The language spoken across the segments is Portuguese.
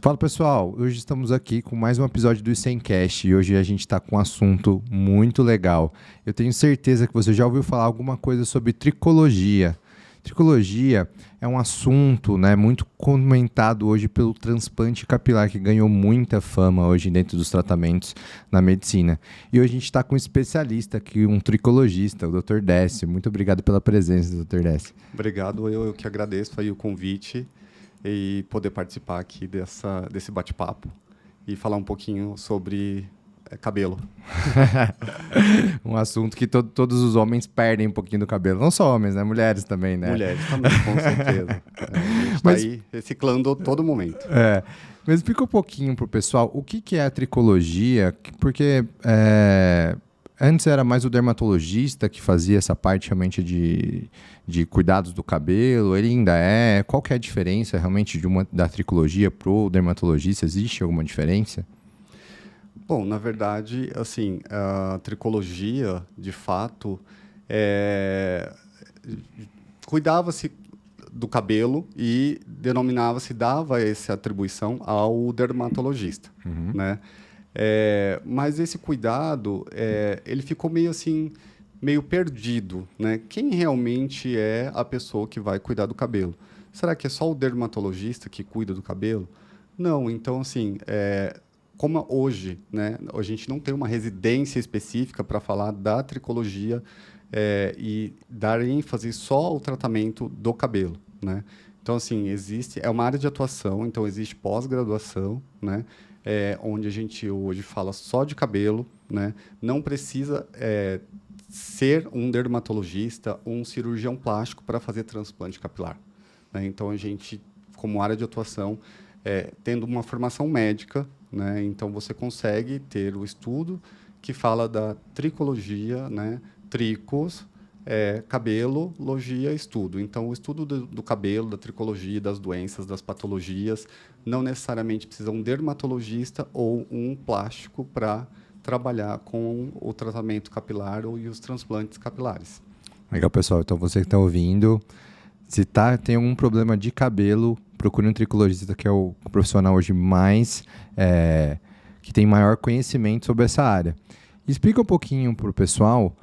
Fala pessoal, hoje estamos aqui com mais um episódio do Icemcast e hoje a gente está com um assunto muito legal. Eu tenho certeza que você já ouviu falar alguma coisa sobre tricologia. Tricologia é um assunto, né, muito comentado hoje pelo transplante capilar, que ganhou muita fama hoje dentro dos tratamentos na medicina. E hoje a gente está com um especialista aqui, um tricologista, o Dr. Décio. Muito obrigado pela presença, Dr. Décio. Obrigado, eu que agradeço aí o convite e poder participar aqui desse bate-papo e falar um pouquinho sobre cabelo. Um assunto que todos os homens perdem um pouquinho do cabelo. Não só homens, né? Mulheres também, né? Mulheres também, com certeza. A gente está aí reciclando todo momento. Mas explica um pouquinho para o pessoal o que é a tricologia, porque antes era mais o dermatologista que fazia essa parte realmente de cuidados do cabelo, ele ainda é. Qual que é a diferença realmente da tricologia para o dermatologista? Existe alguma diferença? Bom, na verdade, assim, a tricologia, de fato, cuidava-se do cabelo e dava essa atribuição ao dermatologista, né? Mas esse cuidado, ele ficou meio assim, meio perdido, né? Quem realmente é a pessoa que vai cuidar do cabelo? Será que é só o dermatologista que cuida do cabelo? Não, então assim, como hoje, né, a gente não tem uma residência específica para falar da tricologia e dar ênfase só ao tratamento do cabelo, né? Então, assim, é uma área de atuação, então existe pós-graduação, né, onde a gente hoje fala só de cabelo, né? Não precisa ser um dermatologista ou um cirurgião plástico para fazer transplante capilar, né? Então, a gente, como área de atuação, tendo uma formação médica, né? Então, você consegue ter o estudo que fala da tricologia, né? Tricos, cabelo, logia, estudo. Então, o estudo do cabelo, da tricologia, das doenças, das patologias, não necessariamente precisa um dermatologista ou um plástico para trabalhar com o tratamento capilar e os transplantes capilares. Legal, pessoal. Então, você que está ouvindo, se tem algum problema de cabelo, procure um tricologista, que é o profissional hoje que tem maior conhecimento sobre essa área. Explica um pouquinho para o pessoal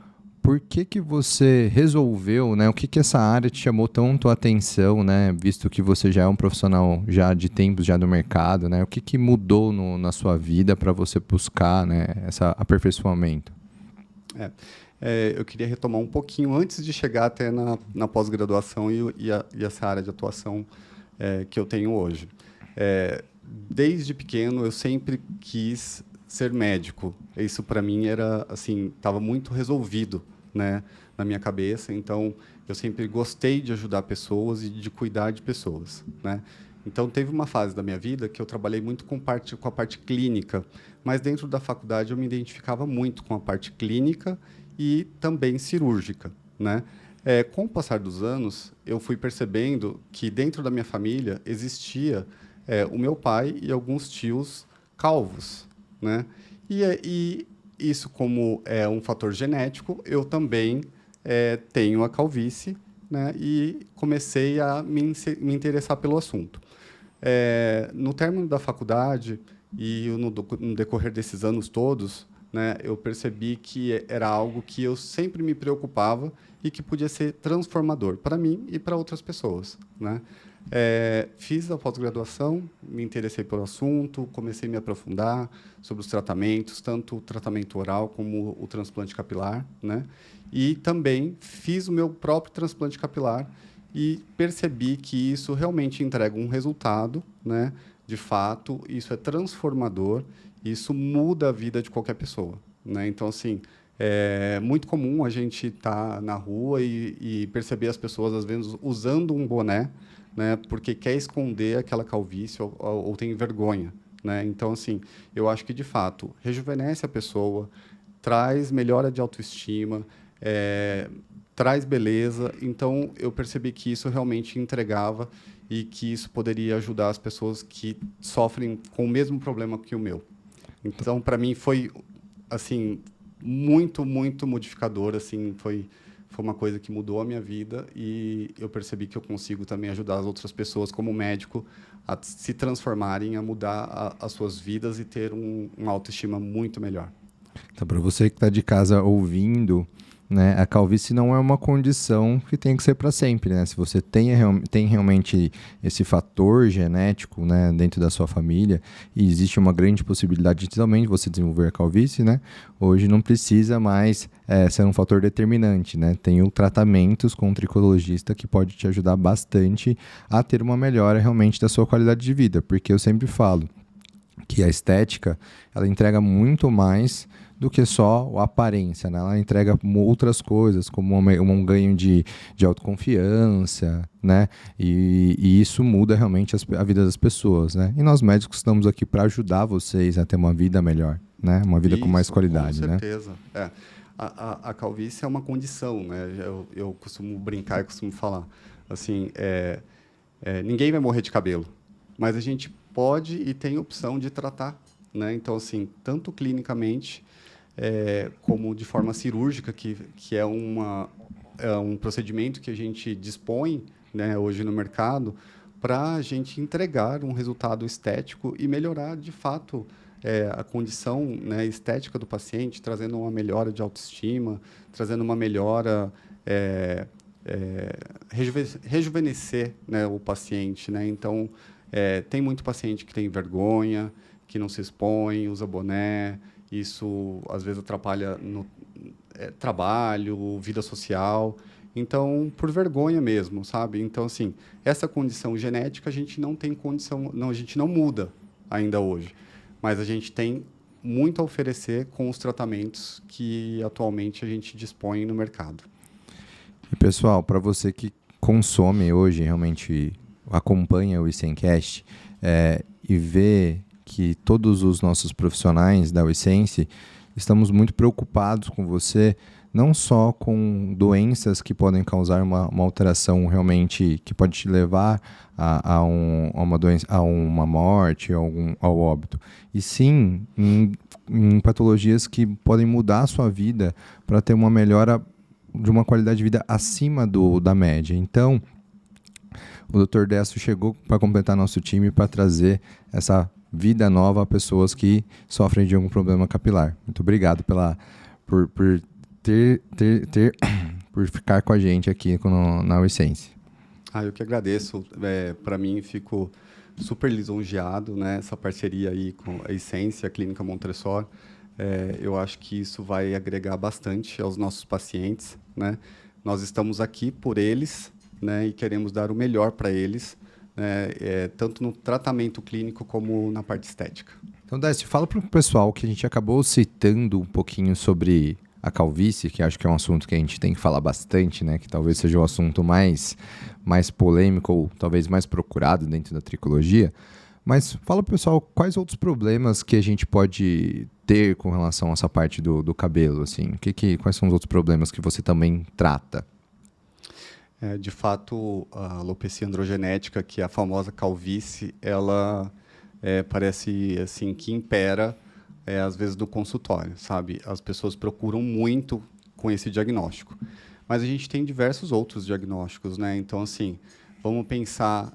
por que você resolveu, né? O que essa área te chamou tanto a atenção, né? Visto que você já é um profissional já de tempos já do mercado, né? O que mudou na sua vida para você buscar, né, esse aperfeiçoamento? Eu queria retomar um pouquinho antes de chegar até na pós-graduação e essa área de atuação que eu tenho hoje. Desde pequeno, eu sempre quis ser médico. Isso, para mim, era assim, estava muito resolvido, né, na minha cabeça. Então, eu sempre gostei de ajudar pessoas e de cuidar de pessoas, né? Então, teve uma fase da minha vida que eu trabalhei muito com a parte clínica, mas dentro da faculdade eu me identificava muito com a parte clínica e também cirúrgica, né? Com o passar dos anos, eu fui percebendo que dentro da minha família existia o meu pai e alguns tios calvos, né? E isso, como é um fator genético, eu também tenho a calvície, né? E comecei a me interessar pelo assunto. No término da faculdade e no decorrer desses anos todos, né, eu percebi que era algo que eu sempre me preocupava e que podia ser transformador para mim e para outras pessoas, né? Fiz a pós-graduação, me interessei pelo assunto, comecei a me aprofundar sobre os tratamentos, tanto o tratamento oral como o transplante capilar, né? E também fiz o meu próprio transplante capilar e percebi que isso realmente entrega um resultado, né? De fato, isso é transformador, isso muda a vida de qualquer pessoa, né? Então, assim, é muito comum a gente estar na rua e perceber as pessoas, às vezes, usando um boné, né, porque quer esconder aquela calvície ou tem vergonha, né? Então, assim, eu acho que, de fato, rejuvenesce a pessoa, traz melhora de autoestima, traz beleza. Então, eu percebi que isso realmente entregava e que isso poderia ajudar as pessoas que sofrem com o mesmo problema que o meu. Então, para mim, foi, assim, muito, muito modificador, assim, foi foi uma coisa que mudou a minha vida e eu percebi que eu consigo também ajudar as outras pessoas, como médico, a se transformarem, a mudar as suas vidas e ter uma autoestima muito melhor. Então, para você que está de casa ouvindo, né, a calvície não é uma condição que tem que ser para sempre, né? Se você tem realmente esse fator genético, né, dentro da sua família e existe uma grande possibilidade de também você desenvolver a calvície, né? Hoje não precisa mais ser um fator determinante, né? Tem tratamentos com um tricologista que pode te ajudar bastante a ter uma melhora realmente da sua qualidade de vida, porque eu sempre falo que a estética, ela entrega muito mais do que só a aparência, né? Ela entrega outras coisas, como um ganho de autoconfiança, né? E isso muda realmente a vida das pessoas, né? E nós médicos estamos aqui para ajudar vocês a ter uma vida melhor, né? Uma vida com mais qualidade, com né? certeza. A calvície é uma condição, né? Eu costumo brincar e costumo falar, assim, ninguém vai morrer de cabelo, mas a gente pode e tem opção de tratar, né? Então, assim, tanto clinicamente como de forma cirúrgica, que é um procedimento que a gente dispõe, né, hoje no mercado, para a gente entregar um resultado estético e melhorar, de fato, a condição, né, estética do paciente, trazendo uma melhora de autoestima, trazendo uma melhora, rejuvenescer, né, o paciente, né? Então, tem muito paciente que tem vergonha, que não se expõe, usa boné. Isso, às vezes, atrapalha no trabalho, vida social. Então, por vergonha mesmo, sabe? Então, assim, essa condição genética a gente não tem condição, não, a gente não muda ainda hoje. Mas a gente tem muito a oferecer com os tratamentos que atualmente a gente dispõe no mercado. E, pessoal, para você que consome hoje, realmente acompanha o Icemcast e vê que todos os nossos profissionais da Uicense estamos muito preocupados com você, não só com doenças que podem causar uma alteração realmente que pode te levar a uma doença, a uma morte, ao óbito, e sim em patologias que podem mudar a sua vida para ter uma melhora de uma qualidade de vida acima da média. Então, o Dr. Décio chegou para completar nosso time para trazer essa vida nova a pessoas que sofrem de algum problema capilar. Muito obrigado por por ficar com a gente aqui na Uicense. Eu que agradeço. Para mim, fico super lisonjeado, né? Essa parceria aí com a Essência, a Clínica Montresor. Eu acho que isso vai agregar bastante aos nossos pacientes, né? Nós estamos aqui por eles, né? E queremos dar o melhor para eles, tanto no tratamento clínico como na parte estética. Então, Décio, fala para o pessoal que a gente acabou citando um pouquinho sobre a calvície, que acho que é um assunto que a gente tem que falar bastante, né? Que talvez seja o assunto mais polêmico ou talvez mais procurado dentro da tricologia. Mas fala para o pessoal quais outros problemas que a gente pode ter com relação a essa parte do cabelo, assim. Quais são os outros problemas que você também trata? De fato, a alopecia androgenética, que é a famosa calvície, ela parece assim que impera, às vezes, no consultório, sabe? As pessoas procuram muito com esse diagnóstico. Mas a gente tem diversos outros diagnósticos, né? Então, assim, vamos pensar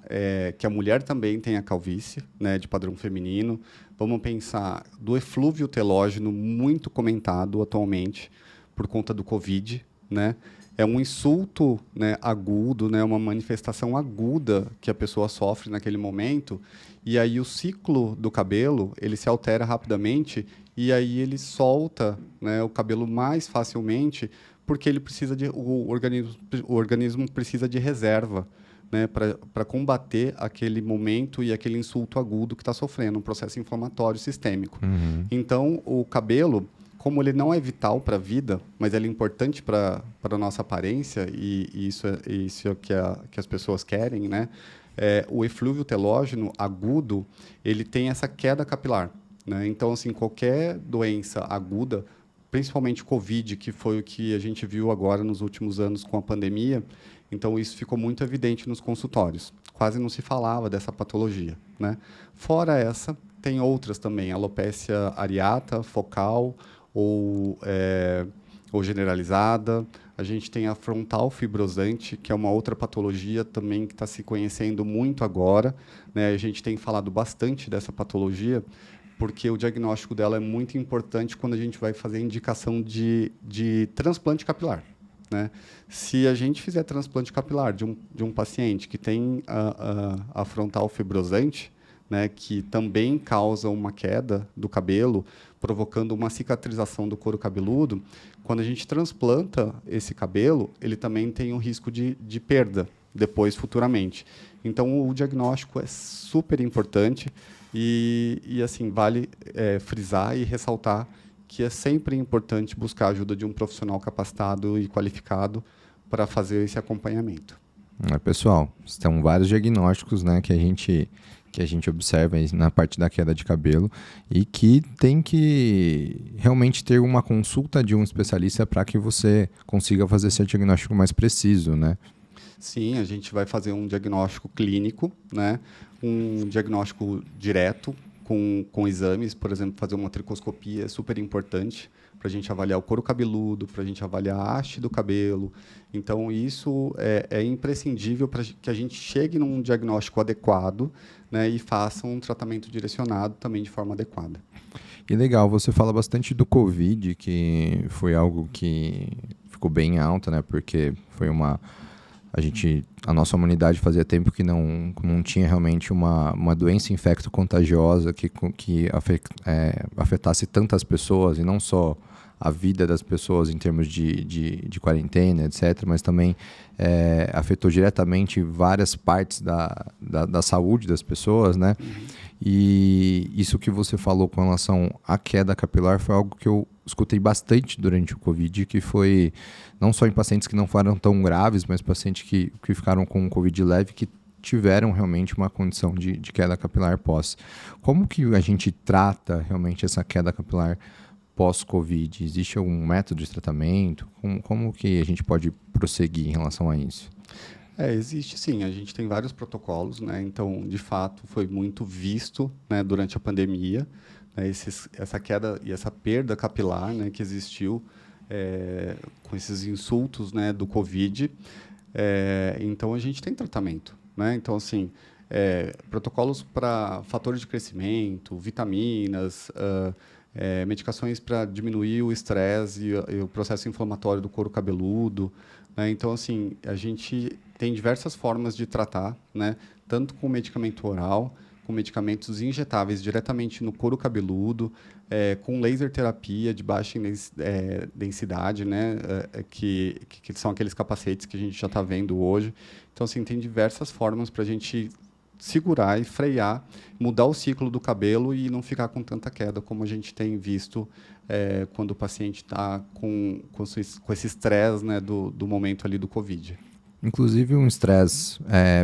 que a mulher também tem a calvície, né, de padrão feminino. Vamos pensar do eflúvio telógeno, muito comentado atualmente por conta do Covid, né? É um insulto, né, agudo, né, uma manifestação aguda que a pessoa sofre naquele momento, e aí o ciclo do cabelo ele se altera rapidamente e aí ele solta, né, o cabelo mais facilmente, porque ele precisa o organismo precisa de reserva, né, para combater aquele momento e aquele insulto agudo que está sofrendo, um processo inflamatório sistêmico. Uhum. Então, o cabelo, como ele não é vital para a vida, mas ele é importante para a nossa aparência, e isso é o que as pessoas querem, né? O eflúvio telógeno agudo, ele tem essa queda capilar, né? Então, assim, qualquer doença aguda, principalmente Covid, que foi o que a gente viu agora nos últimos anos com a pandemia, então isso ficou muito evidente nos consultórios. Quase não se falava dessa patologia, né? Fora essa, tem outras também, alopecia areata, focal, ou ou generalizada. A gente tem a frontal fibrosante, que é uma outra patologia também que está se conhecendo muito agora, né? A gente tem falado bastante dessa patologia, porque o diagnóstico dela é muito importante quando a gente vai fazer a indicação de transplante capilar, né? Se a gente fizer transplante capilar de um paciente que tem a frontal fibrosante, né, que também causa uma queda do cabelo, provocando uma cicatrização do couro cabeludo, quando a gente transplanta esse cabelo, ele também tem um risco de perda depois, futuramente. Então, o diagnóstico é super importante e assim, vale frisar e ressaltar que é sempre importante buscar a ajuda de um profissional capacitado e qualificado para fazer esse acompanhamento. Pessoal, estão vários diagnósticos, né, que a gente observa aí na parte da queda de cabelo e que tem que realmente ter uma consulta de um especialista para que você consiga fazer esse diagnóstico mais preciso, né? Sim, a gente vai fazer um diagnóstico clínico, né? Um diagnóstico direto com exames, por exemplo, fazer uma tricoscopia é super importante para a gente avaliar o couro cabeludo, para a gente avaliar a haste do cabelo. Então, isso é imprescindível para que a gente chegue num diagnóstico adequado, né, e faça um tratamento direcionado também de forma adequada. E legal, você fala bastante do Covid, que foi algo que ficou bem alta, né? Porque foi a nossa humanidade fazia tempo que não tinha realmente uma doença infecto-contagiosa que afetasse tantas pessoas, e não só a vida das pessoas em termos de quarentena, etc., mas também afetou diretamente várias partes da saúde das pessoas, né? E isso que você falou com relação à queda capilar foi algo que eu escutei bastante durante o Covid, que foi não só em pacientes que não foram tão graves, mas pacientes que ficaram com Covid leve, que tiveram realmente uma condição de queda capilar pós. Como que a gente trata realmente essa queda capilar pós-Covid? Existe algum método de tratamento? Como que a gente pode prosseguir em relação a isso? Existe sim, a gente tem vários protocolos, né? Então, de fato, foi muito visto, né, durante a pandemia, né, essa queda e essa perda capilar, né, que existiu com esses insultos, né, do Covid. Então, a gente tem tratamento, né? Então, assim, protocolos para fatores de crescimento, vitaminas, medicações para diminuir o estresse e o processo inflamatório do couro cabeludo, né? Então, assim, a gente tem diversas formas de tratar, né? Tanto com medicamento oral, com medicamentos injetáveis diretamente no couro cabeludo, com laser terapia de baixa densidade, né? Que são aqueles capacetes que a gente já está vendo hoje. Então, assim, tem diversas formas para a gente segurar e frear, mudar o ciclo do cabelo e não ficar com tanta queda como a gente tem visto quando o paciente está com esse estresse, né, do momento ali do Covid. Inclusive, um estresse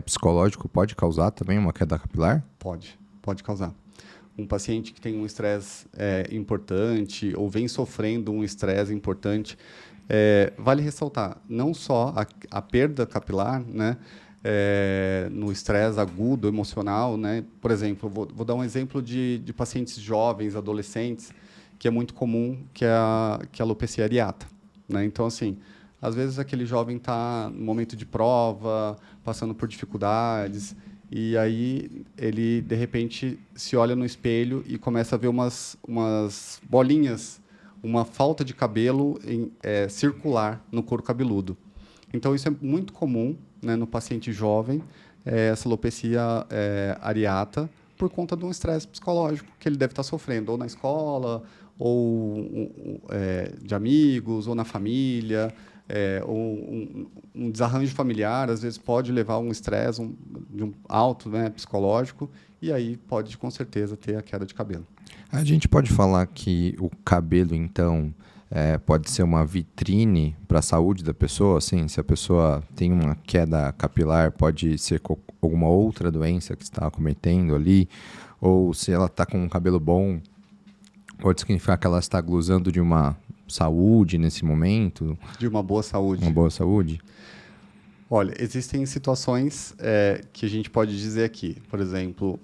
psicológico pode causar também uma queda capilar? Pode causar. Um paciente que tem um estresse importante ou vem sofrendo um estresse importante, vale ressaltar não só a perda capilar, né, no estresse agudo, emocional, né? Por exemplo, vou dar um exemplo de pacientes jovens, adolescentes, que é muito comum, que é a alopecia areata, né? Então, assim, às vezes aquele jovem está no momento de prova, passando por dificuldades, e aí ele, de repente, se olha no espelho e começa a ver umas bolinhas, uma falta de cabelo circular no couro cabeludo. Então, isso é muito comum, né, no paciente jovem, essa alopecia areata, por conta de um estresse psicológico que ele deve estar sofrendo, ou na escola, ou de amigos, ou na família, ou um desarranjo familiar, às vezes pode levar a um estresse de um alto, né, psicológico, e aí pode, com certeza, ter a queda de cabelo. A gente pode falar que o cabelo, então, pode ser uma vitrine para a saúde da pessoa, assim, se a pessoa tem uma queda capilar, pode ser alguma outra doença que está cometendo ali, ou se ela está com um cabelo bom, pode significar que ela está gozando de uma saúde nesse momento. De uma boa saúde. Uma boa saúde? Olha, existem situações que a gente pode dizer aqui. Por exemplo,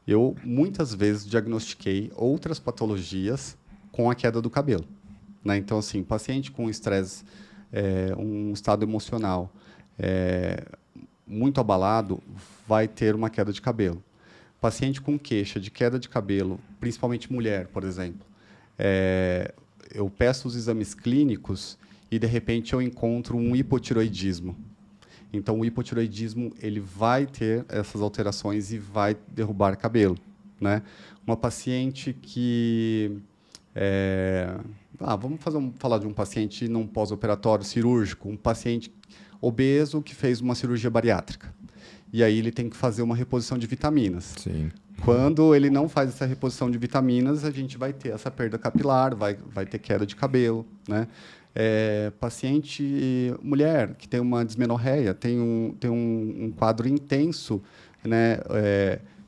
eu muitas vezes diagnostiquei outras patologias com a queda do cabelo, né? Então, assim, paciente com estresse, um estado emocional muito abalado, vai ter uma queda de cabelo. Paciente com queixa de queda de cabelo, principalmente mulher, por exemplo, eu peço os exames clínicos e, de repente, eu encontro um hipotiroidismo. Então, o hipotiroidismo ele vai ter essas alterações e vai derrubar cabelo, né? Uma paciente que... vamos falar de um paciente num pós-operatório cirúrgico, um paciente obeso que fez uma cirurgia bariátrica. E aí ele tem que fazer uma reposição de vitaminas. Sim. Quando ele não faz essa reposição de vitaminas, a gente vai ter essa perda capilar, vai ter queda de cabelo, né? Paciente mulher que tem uma dismenorreia, tem um quadro intenso, né,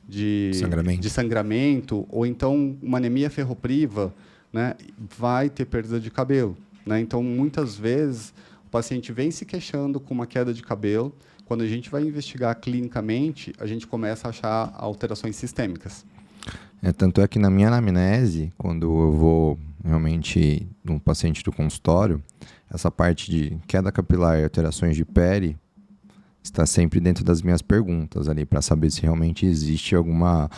de sangramento, ou então uma anemia ferropriva, né, vai ter perda de cabelo, né? Então, muitas vezes, o paciente vem se queixando com uma queda de cabelo. Quando a gente vai investigar clinicamente, a gente começa a achar alterações sistêmicas. Tanto é que na minha anamnese, quando eu vou realmente no paciente do consultório, essa parte de queda capilar e alterações de pele está sempre dentro das minhas perguntas ali, para saber se realmente existe alguma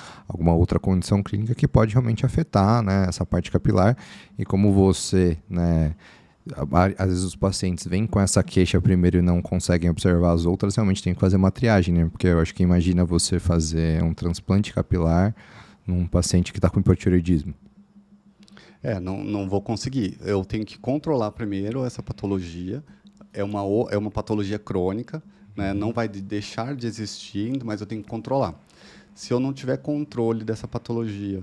outra condição clínica que pode realmente afetar, né, essa parte capilar. E como você, né, às vezes os pacientes vêm com essa queixa primeiro e não conseguem observar as outras, realmente tem que fazer uma triagem, né? Porque eu acho que imagina você fazer um transplante capilar num paciente que está com hipotireoidismo. Não vou conseguir. Eu tenho que controlar primeiro essa patologia. É uma patologia crônica, né? Não vai deixar de existir, mas eu tenho que controlar. Se eu não tiver controle dessa patologia,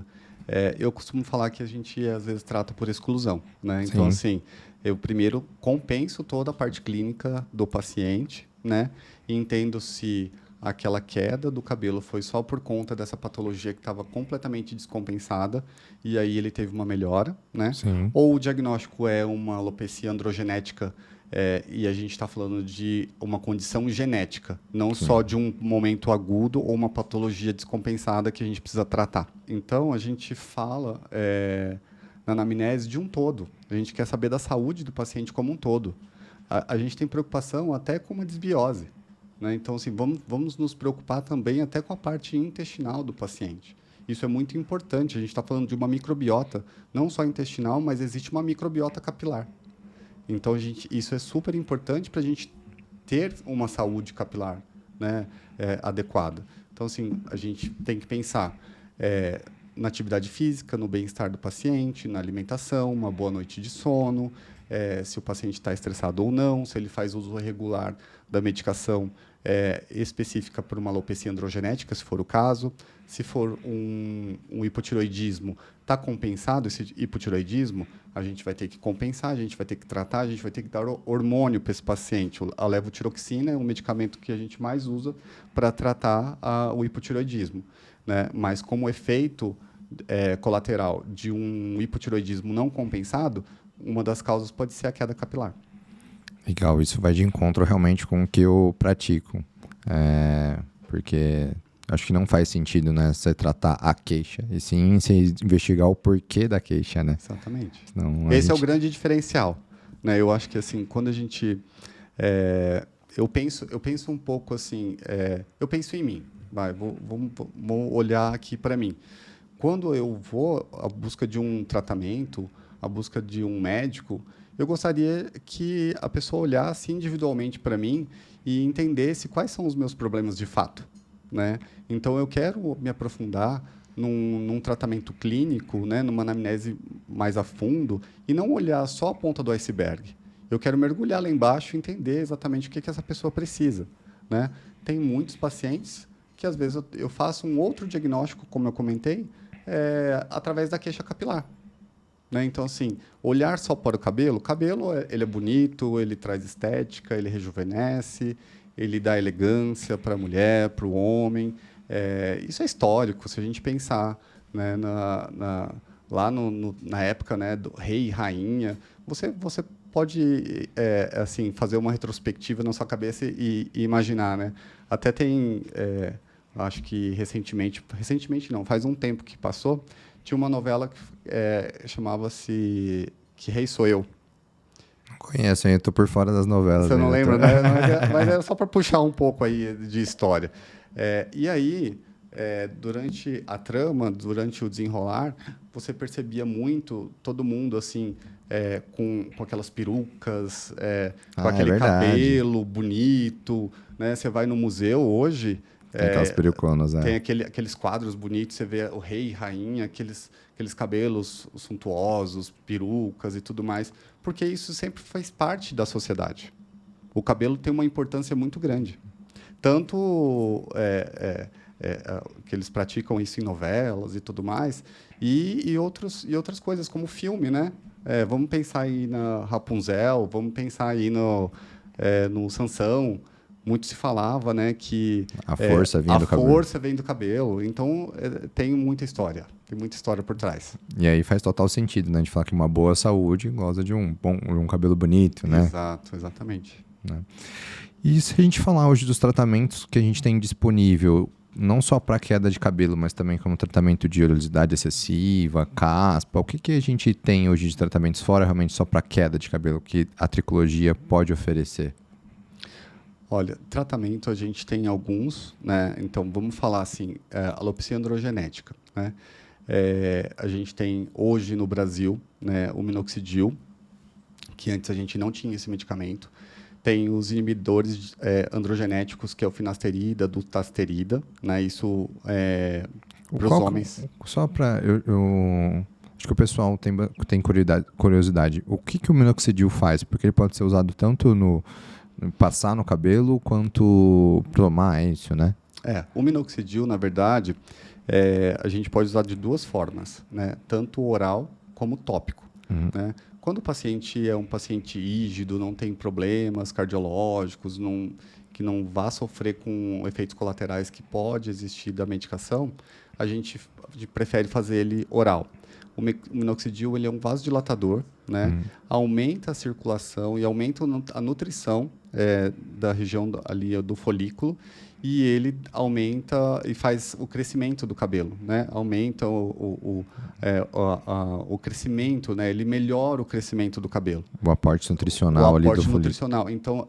eu costumo falar que a gente, às vezes, trata por exclusão, né? Então, assim, eu primeiro compenso toda a parte clínica do paciente, né? E entendo se aquela queda do cabelo foi só por conta dessa patologia que estava completamente descompensada e aí ele teve uma melhora, né? Sim. Ou o diagnóstico é uma alopecia androgenética e a gente está falando de uma condição genética, não só de um momento agudo ou uma patologia descompensada que a gente precisa tratar. Então, a gente fala na anamnese de um todo. A gente quer saber da saúde do paciente como um todo. A gente tem preocupação até com uma desbiose, né? Então, assim, vamos nos preocupar também até com a parte intestinal do paciente. Isso é muito importante. A gente está falando de uma microbiota, não só intestinal, mas existe uma microbiota capilar. Então, isso é super importante para a gente ter uma saúde capilar, né, adequada. Então, assim, a gente tem que pensar na atividade física, no bem-estar do paciente, na alimentação, uma boa noite de sono, se o paciente está estressado ou não, se ele faz uso regular da medicação específica para uma alopecia androgenética, se for o caso. Se for um hipotiroidismo, está compensado esse hipotiroidismo, a gente vai ter que compensar, a gente vai ter que tratar, a gente vai ter que dar hormônio para esse paciente. A levotiroxina é o medicamento que a gente mais usa para tratar o hipotiroidismo, né? Mas como efeito colateral de um hipotiroidismo não compensado, uma das causas pode ser a queda capilar. Legal, isso vai de encontro realmente com o que eu pratico. Porque acho que não faz sentido, né, você tratar a queixa, e sim você investigar o porquê da queixa, né? Exatamente. Senão, Esse é o grande diferencial, né? Eu acho que, assim, quando a gente... eu penso um pouco assim... eu penso em mim. Vamos olhar aqui para mim. Quando eu vou à busca de um tratamento, à busca de um médico, eu gostaria que a pessoa olhasse individualmente para mim e entendesse quais são os meus problemas de fato, né? Então, eu quero me aprofundar num tratamento clínico, né, numa anamnese mais a fundo, e não olhar só a ponta do iceberg. Eu quero mergulhar lá embaixo e entender exatamente o que essa pessoa precisa, né? Tem muitos pacientes que, às vezes, eu faço um outro diagnóstico, como eu comentei, através da queixa capilar. Né? Então, assim, olhar só para o cabelo, ele é bonito, ele traz estética, ele rejuvenesce, ele dá elegância para a mulher, para o homem. Isso é histórico, se a gente pensar, né, lá na época, né, do rei e rainha, você pode assim, fazer uma retrospectiva na sua cabeça e imaginar. Né? Até tem, acho que recentemente não, faz um tempo que passou, tinha uma novela que chamava-se Que Rei Sou Eu. Não conheço, hein? Eu tô por fora das novelas. Você não ainda, lembra, né? Mas é só para puxar um pouco aí de história. E aí, durante a trama, durante o desenrolar, você percebia muito todo mundo assim, com aquelas perucas, com aquele verdade. cabelo bonito, né? Você vai no museu hoje, Tem aquelas peruconas, tem aqueles quadros bonitos, você vê o rei e rainha, aqueles cabelos suntuosos, perucas e tudo mais, porque isso sempre faz parte da sociedade. O cabelo tem uma importância muito grande. Tanto que eles praticam isso em novelas e tudo mais, e outras coisas, como filme, né? Vamos pensar aí na Rapunzel, vamos pensar aí no Sansão. Muito se falava, né, que A força vinha a do cabelo. força vem do cabelo. Então, tem muita história por trás. E aí faz total sentido, né? De falar que uma boa saúde goza de um cabelo bonito, né? Exato, exatamente. Né? E se a gente falar hoje dos tratamentos que a gente tem disponível, não só para queda de cabelo, mas também como tratamento de oleosidade excessiva, caspa, o que a gente tem hoje de tratamentos fora realmente só para queda de cabelo que a tricologia pode oferecer? Olha, tratamento a gente tem alguns, né? Então, vamos falar assim, alopecia androgenética, né? A gente tem hoje no Brasil, né, o minoxidil, que antes a gente não tinha esse medicamento. Tem os inibidores androgenéticos, que é o finasterida, dutasterida, né? Isso para os homens. Só para acho que o pessoal tem curiosidade. O que o minoxidil faz? Porque ele pode ser usado tanto no passar no cabelo quanto tomar isso, né? O minoxidil, na verdade, a gente pode usar de duas formas, né? Tanto oral como tópico, né? Quando o paciente é um paciente rígido, não tem problemas cardiológicos, que não vá sofrer com efeitos colaterais que pode existir da medicação, a gente prefere fazer ele oral. O minoxidil ele é um vasodilatador, né? Aumenta a circulação e aumenta a nutrição da região ali do folículo, e ele aumenta e faz o crescimento do cabelo, né? Aumenta o crescimento, né? Ele melhora o crescimento do cabelo. O aporte nutricional ali do folículo. Nutricional. Então,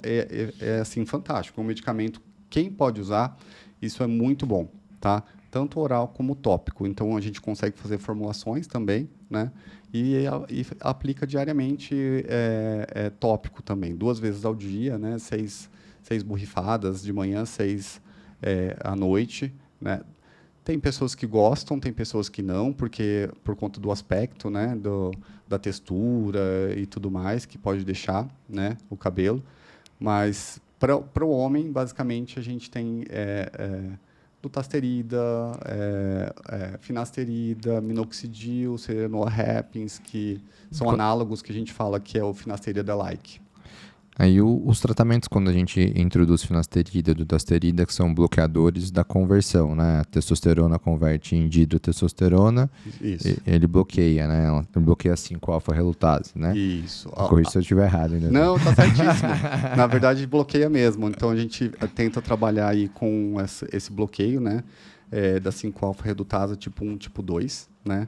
assim, fantástico. Um medicamento, quem pode usar, isso é muito bom, tá? Tanto oral como tópico. Então, a gente consegue fazer formulações também, né? E aplica diariamente tópico também, 2 vezes ao dia, né? 6 borrifadas de manhã, 6 à noite, né? Tem pessoas que gostam, tem pessoas que não, porque por conta do aspecto, né? Da textura e tudo mais, que pode deixar, né? O cabelo. Mas para o homem, basicamente, a gente tem dutasterida, finasterida, minoxidil, serenoa-repens, que são análogos que a gente fala que é o finasterida-like. Aí os tratamentos, quando a gente introduz finasterida e dutasterida, que são bloqueadores da conversão, né? A testosterona converte em dihidrotestosterona, ele bloqueia, né? Ele bloqueia a 5-alfa-relutase, né? Isso. Corrija se eu estiver errado. Ainda. Não, tá certíssimo. Na verdade, bloqueia mesmo. Então, a gente tenta trabalhar aí com esse bloqueio, né? Da 5-alfa-redutase tipo 1, tipo 2, né?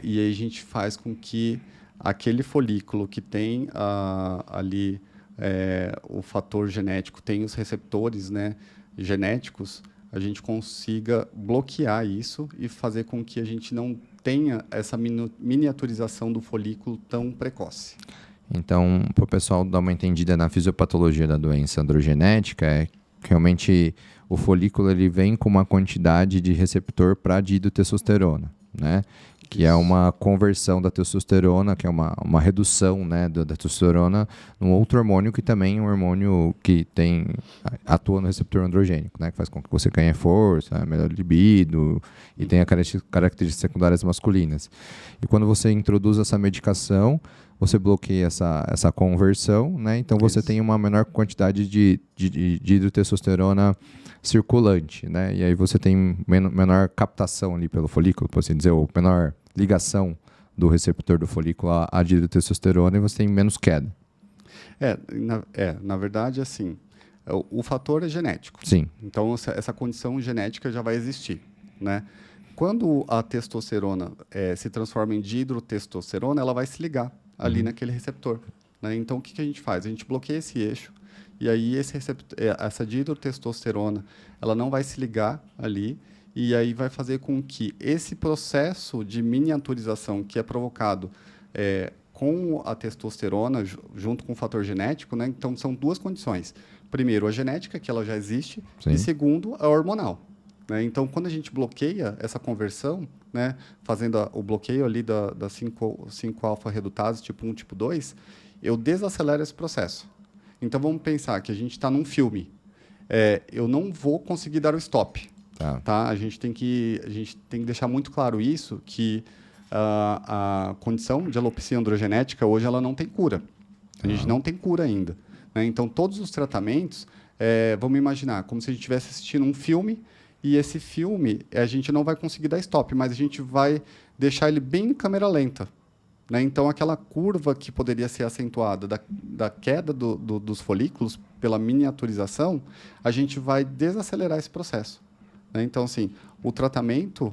E aí a gente faz com que aquele folículo que tem ali o fator genético, tem os receptores, né, genéticos, a gente consiga bloquear isso e fazer com que a gente não tenha essa miniaturização do folículo tão precoce. Então, para o pessoal dar uma entendida na fisiopatologia da doença androgenética, realmente o folículo ele vem com uma quantidade de receptor para dihidrotestosterona, né? Que é uma conversão da testosterona, que é uma redução, né, da testosterona num outro hormônio que também é um hormônio que atua no receptor androgênico, né, que faz com que você ganhe força, melhor libido e tenha características secundárias masculinas. E quando você introduz essa medicação, você bloqueia essa conversão, né, então você tem uma menor quantidade de hidrotestosterona circulante, né, e aí você tem menor captação ali pelo folículo, por assim dizer, ou menor ligação do receptor do folículo à dihidrotestosterona, e você tem menos queda. Na verdade, assim, o fator é genético. Sim. Então, essa condição genética já vai existir, né? quando a testosterona se transforma em dihidrotestosterona, ela vai se ligar ali naquele receptor, né? Então, o que a gente faz? A gente bloqueia esse eixo, e aí essa dihidrotestosterona ela não vai se ligar ali, e aí vai fazer com que esse processo de miniaturização que é provocado com a testosterona, junto com o fator genético, né? Então, são duas condições. Primeiro, a genética, que ela já existe, Sim. e segundo, a hormonal. Né? Então, quando a gente bloqueia essa conversão, né, fazendo o bloqueio ali da 5-alfa-redutase, tipo 1, tipo 2, eu desacelero esse processo. Então, vamos pensar que a gente está num filme. Eu não vou conseguir dar o stop. Tá? A gente tem que deixar muito claro isso, que a condição de alopecia androgenética, hoje, ela não tem cura. A gente não tem cura ainda. Né? Então, todos os tratamentos, vamos imaginar, como se a gente estivesse assistindo um filme, e esse filme, a gente não vai conseguir dar stop, mas a gente vai deixar ele bem em câmera lenta. Né? Então, aquela curva que poderia ser acentuada da queda dos folículos pela miniaturização, a gente vai desacelerar esse processo. Né? Então, assim, o tratamento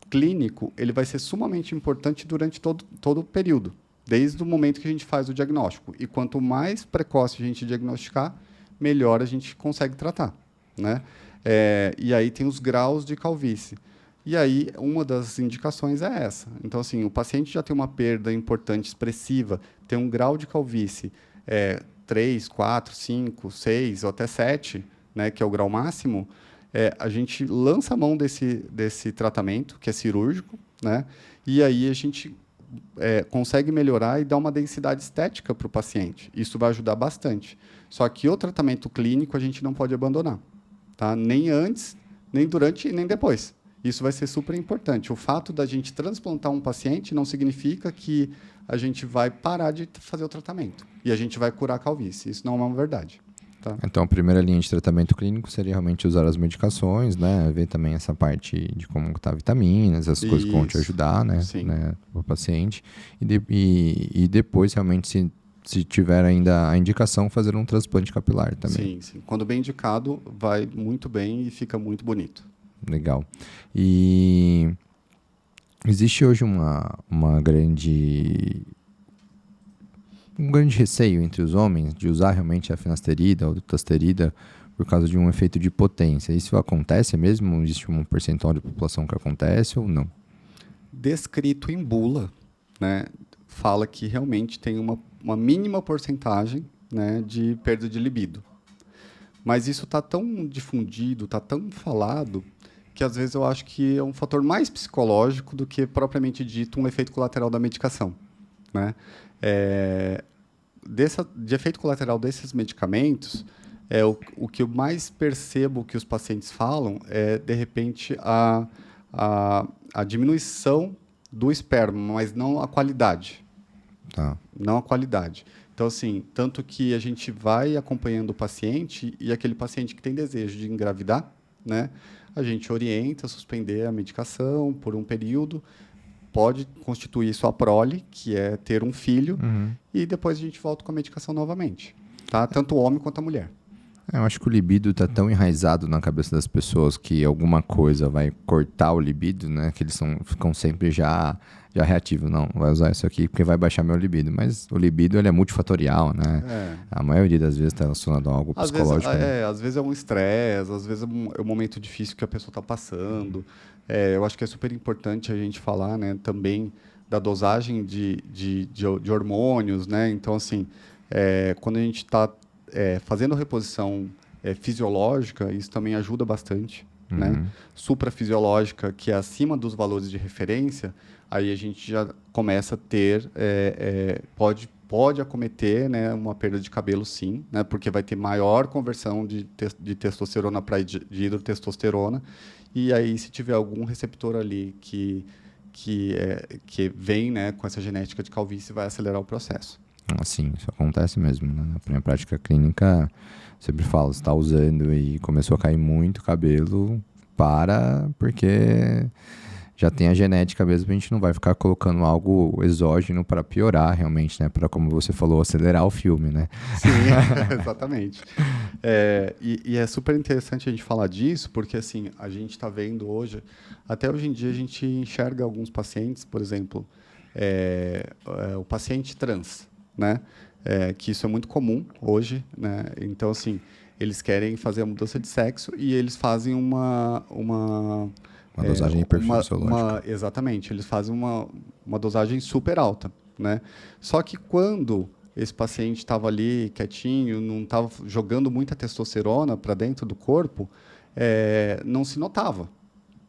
clínico ele vai ser sumamente importante durante todo o período, desde o momento que a gente faz o diagnóstico. E quanto mais precoce a gente diagnosticar, melhor a gente consegue tratar. Né? E aí tem os graus de calvície. E aí, uma das indicações é essa. Então, assim, o paciente já tem uma perda importante, expressiva, tem um grau de calvície 3, 4, 5, 6 ou até 7, né, que é o grau máximo, a gente lança a mão desse tratamento, que é cirúrgico, né, e aí a gente consegue melhorar e dar uma densidade estética para o paciente. Isso vai ajudar bastante. Só que o tratamento clínico a gente não pode abandonar. Tá? Nem antes, nem durante e nem depois. Isso vai ser super importante. O fato da gente transplantar um paciente não significa que a gente vai parar de fazer o tratamento e a gente vai curar a calvície. Isso não é uma verdade. Tá? Então, a primeira linha de tratamento clínico seria realmente usar as medicações, né? Ver também essa parte de como tá vitaminas, as coisas que vão te ajudar, né? O paciente. E depois, realmente, se tiver ainda a indicação, fazer um transplante capilar também. Sim. Quando bem indicado, vai muito bem e fica muito bonito. Legal. E existe hoje um grande receio entre os homens de usar realmente a finasterida ou a dutasterida por causa de um efeito de potência. Isso acontece mesmo? Existe um percentual de população que acontece ou não? Descrito em bula, né, fala que realmente tem uma mínima porcentagem, né, de perda de libido. Mas isso está tão difundido, está tão falado, que às vezes eu acho que é um fator mais psicológico do que propriamente dito um efeito colateral da medicação. Né? De efeito colateral desses medicamentos, o que eu mais percebo que os pacientes falam é, de repente, a diminuição do esperma, mas não a qualidade. Tá. Não a qualidade. Então, assim, tanto que a gente vai acompanhando o paciente e aquele paciente que tem desejo de engravidar, né, a gente orienta a suspender a medicação por um período, pode constituir sua prole, que é ter um filho, e depois a gente volta com a medicação novamente. Tá? Tanto o homem quanto a mulher. Eu acho que o libido está tão enraizado na cabeça das pessoas que alguma coisa vai cortar o libido, né? Que eles ficam sempre já reativos. Não, vai usar isso aqui porque vai baixar meu libido. Mas o libido ele é multifatorial, né? A maioria das vezes está relacionado a algo psicológico. Às vezes é um estresse, às vezes é um momento difícil que a pessoa está passando. Eu acho que é super importante a gente falar, né, também da dosagem de hormônios, né? Então, assim, quando a gente está fazendo reposição fisiológica, isso também ajuda bastante. Né? Suprafisiológica, que é acima dos valores de referência, aí a gente já começa a ter, pode acometer, né, uma perda de cabelo, sim, né, porque vai ter maior conversão de testosterona para hidrotestosterona, e aí se tiver algum receptor ali que vem, né, com essa genética de calvície, vai acelerar o processo. Sim, isso acontece mesmo. Né? Na minha prática clínica, sempre falo, você está usando e começou a cair muito cabelo, porque já tem a genética mesmo, a gente não vai ficar colocando algo exógeno para piorar realmente, né? Para, como você falou, acelerar o filme, né? Sim, exatamente. E é super interessante a gente falar disso, porque assim, a gente está vendo hoje, até hoje em dia a gente enxerga alguns pacientes, por exemplo, o paciente trans, né? Que isso é muito comum hoje, né? Então, assim, eles querem fazer a mudança de sexo e eles fazem Uma dosagem hiperfisiológica. Exatamente, eles fazem uma dosagem super alta, né? Só que quando esse paciente estava ali quietinho, não estava jogando muita testosterona para dentro do corpo, não se notava,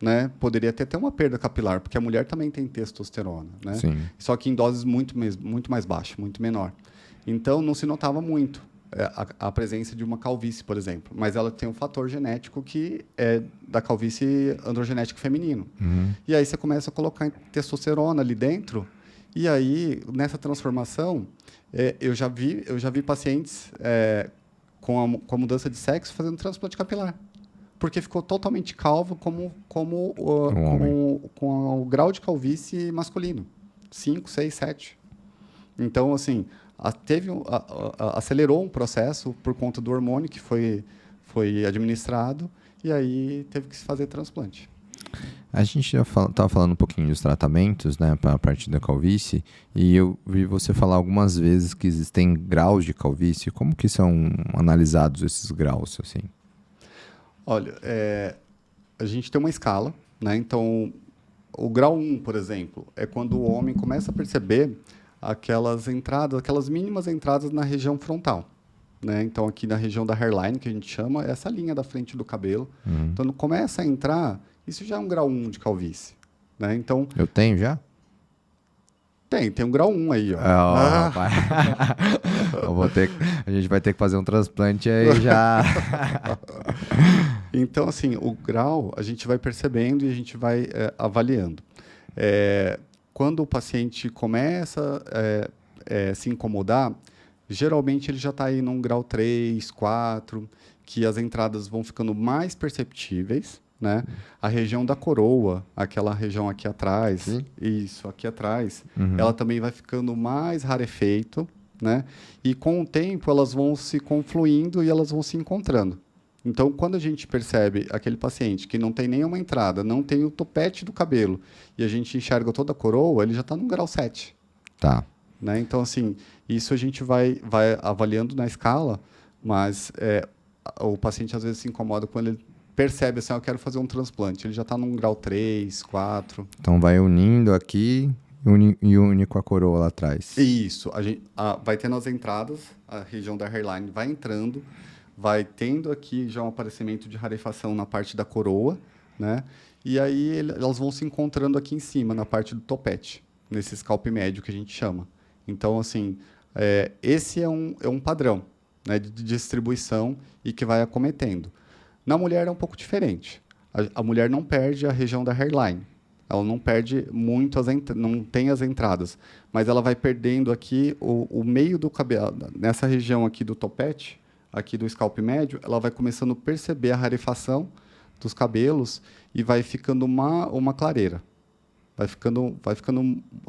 né? Poderia até ter uma perda capilar, porque a mulher também tem testosterona, né? Sim. Só que em doses muito mais baixas, muito menor. Então, não se notava muito a presença de uma calvície, por exemplo. Mas ela tem um fator genético que é da calvície androgenético feminino. Uhum. E aí você começa a colocar testosterona ali dentro, e aí, nessa transformação, eu já vi pacientes com a mudança de sexo fazendo transplante capilar. Porque ficou totalmente calvo com o grau de calvície masculino. 5, 6, 7. Então, assim, acelerou um processo por conta do hormônio que foi administrado, e aí teve que se fazer transplante. A gente já estava falando um pouquinho dos tratamentos, né, para a parte da calvície, e eu vi você falar algumas vezes que existem graus de calvície. Como que são analisados esses graus, assim? Olha, a gente tem uma escala, né? Então, o grau 1, por exemplo, é quando o homem começa a perceber aquelas mínimas entradas na região frontal, né? Então, aqui na região da hairline, que a gente chama, é essa linha da frente do cabelo. Uhum. Então, começa a entrar, isso já é um grau 1 de calvície, né? Então, eu tenho já? Tem um grau 1 aí, ó. A gente vai ter que fazer um transplante aí já. Então, assim, o grau a gente vai percebendo e a gente vai avaliando. Quando o paciente começa a se incomodar, geralmente ele já está aí num grau 3, 4, que as entradas vão ficando mais perceptíveis, né? A região da coroa, aquela região aqui atrás, Sim. Isso, aqui atrás, Uhum. ela também vai ficando mais rarefeito, né? E com o tempo elas vão se confluindo e elas vão se encontrando. Então, quando a gente percebe aquele paciente que não tem nenhuma entrada, não tem o topete do cabelo, e a gente enxerga toda a coroa, ele já está no grau 7. Tá. Né? Então, assim, isso a gente vai avaliando na escala, mas o paciente às vezes se incomoda quando ele percebe assim, eu quero fazer um transplante. Ele já está num grau 3, 4. Então vai unindo aqui e une com a coroa lá atrás. Isso. Vai tendo as entradas, a região da hairline vai entrando, vai tendo aqui já um aparecimento de rarefação na parte da coroa, né? E aí elas vão se encontrando aqui em cima, na parte do topete, nesse scalp médio que a gente chama. Então, assim, esse é um padrão, né, de distribuição e que vai acometendo. Na mulher é um pouco diferente. A mulher não perde a região da hairline. Ela não perde muito, não tem as entradas. Mas ela vai perdendo aqui o meio do cabelo. Nessa região aqui do topete, aqui do scalp médio, ela vai começando a perceber a rarefação dos cabelos e vai ficando uma clareira. Vai ficando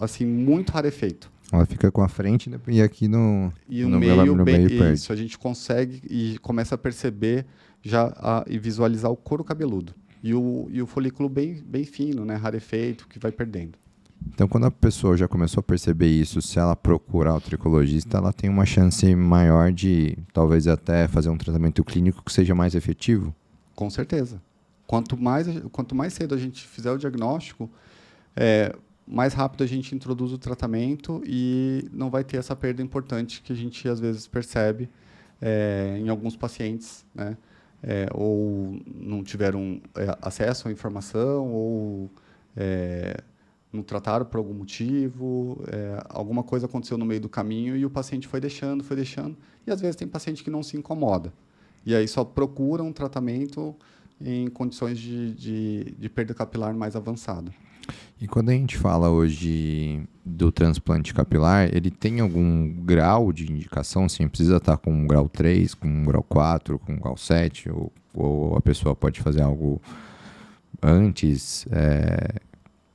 assim, muito rarefeito. Ela fica com a frente, né, e aqui no meio perde. Isso, a gente consegue e começa a perceber e visualizar o couro cabeludo. E o folículo bem fino, né, rarefeito, que vai perdendo. Então, quando a pessoa já começou a perceber isso, se ela procurar o tricologista, ela tem uma chance maior de, talvez até, fazer um tratamento clínico que seja mais efetivo? Com certeza. Quanto mais cedo a gente fizer o diagnóstico, mais rápido a gente introduz o tratamento e não vai ter essa perda importante que a gente, às vezes, percebe em alguns pacientes, né? Ou não tiveram acesso à informação, ou não trataram por algum motivo, alguma coisa aconteceu no meio do caminho e o paciente foi deixando, e às vezes tem paciente que não se incomoda. E aí só procura um tratamento em condições de perda capilar mais avançada. E quando a gente fala hoje do transplante capilar, ele tem algum grau de indicação? Assim, precisa estar com um grau 3, com um grau 4, com um grau 7? Ou a pessoa pode fazer algo antes?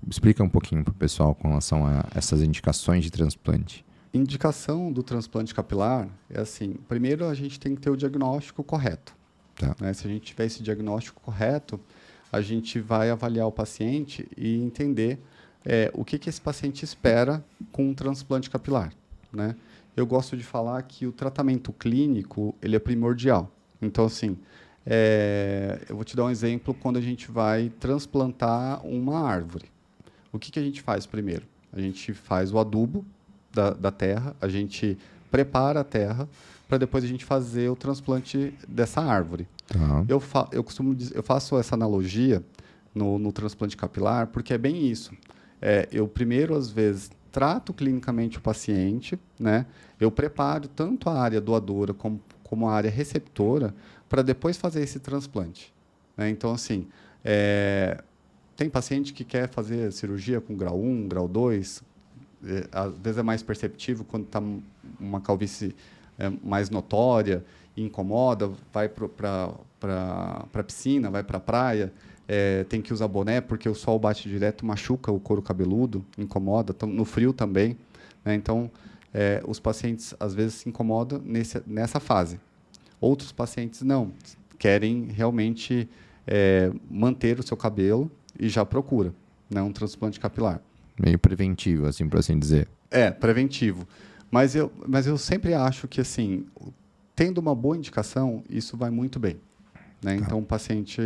Explica um pouquinho para o pessoal com relação a essas indicações de transplante. Indicação do transplante capilar é assim, primeiro a gente tem que ter o diagnóstico correto. Tá. Né? Se a gente tiver esse diagnóstico correto, a gente vai avaliar o paciente e entender o que esse paciente espera com um transplante capilar. Né? Eu gosto de falar que o tratamento clínico ele é primordial. Então, assim, eu vou te dar um exemplo quando a gente vai transplantar uma árvore. O que a gente faz primeiro? A gente faz o adubo da terra, a gente prepara a terra para depois a gente fazer o transplante dessa árvore. Tá. Eu costumo dizer, eu faço essa analogia no transplante capilar porque é bem isso. Eu primeiro, às vezes, trato clinicamente o paciente, né? Eu preparo tanto a área doadora como a área receptora para depois fazer esse transplante. Né? Então, assim, tem paciente que quer fazer cirurgia com grau 1, grau 2, às vezes é mais perceptível quando está uma calvície mais notória, incomoda, vai para a piscina, vai para a praia, tem que usar boné porque o sol bate direto, machuca o couro cabeludo, incomoda, no frio também. Né? Então, os pacientes às vezes se incomodam nessa fase. Outros pacientes não, querem realmente manter o seu cabelo e já procura, né, um transplante capilar. Meio preventivo, assim, por assim dizer. Preventivo. Mas eu sempre acho que, assim, tendo uma boa indicação, isso vai muito bem. Né? Tá. Então, o paciente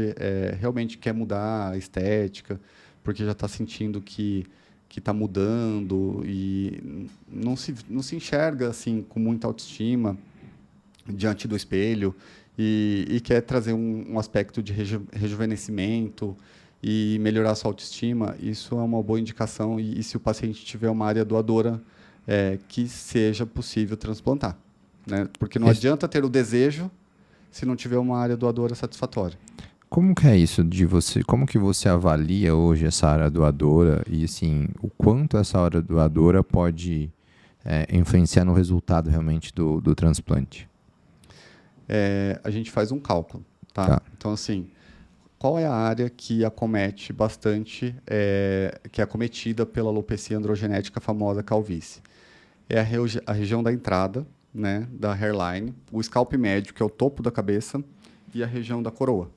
realmente quer mudar a estética, porque já está sentindo que está mudando e não se enxerga assim, com muita autoestima diante do espelho e quer trazer um aspecto de rejuvenescimento e melhorar a sua autoestima. Isso é uma boa indicação e se o paciente tiver uma área doadora, que seja possível transplantar. Né? Porque não adianta ter o desejo se não tiver uma área doadora satisfatória. Como que é isso de você? Como que você avalia hoje essa área doadora e assim, o quanto essa área doadora pode influenciar no resultado realmente do transplante? A gente faz um cálculo, tá? Então, assim, qual é a área que acomete bastante, que é acometida pela alopecia androgenética, famosa calvície? É a região da entrada, né, da hairline, o scalp médio, que é o topo da cabeça, e a região da coroa.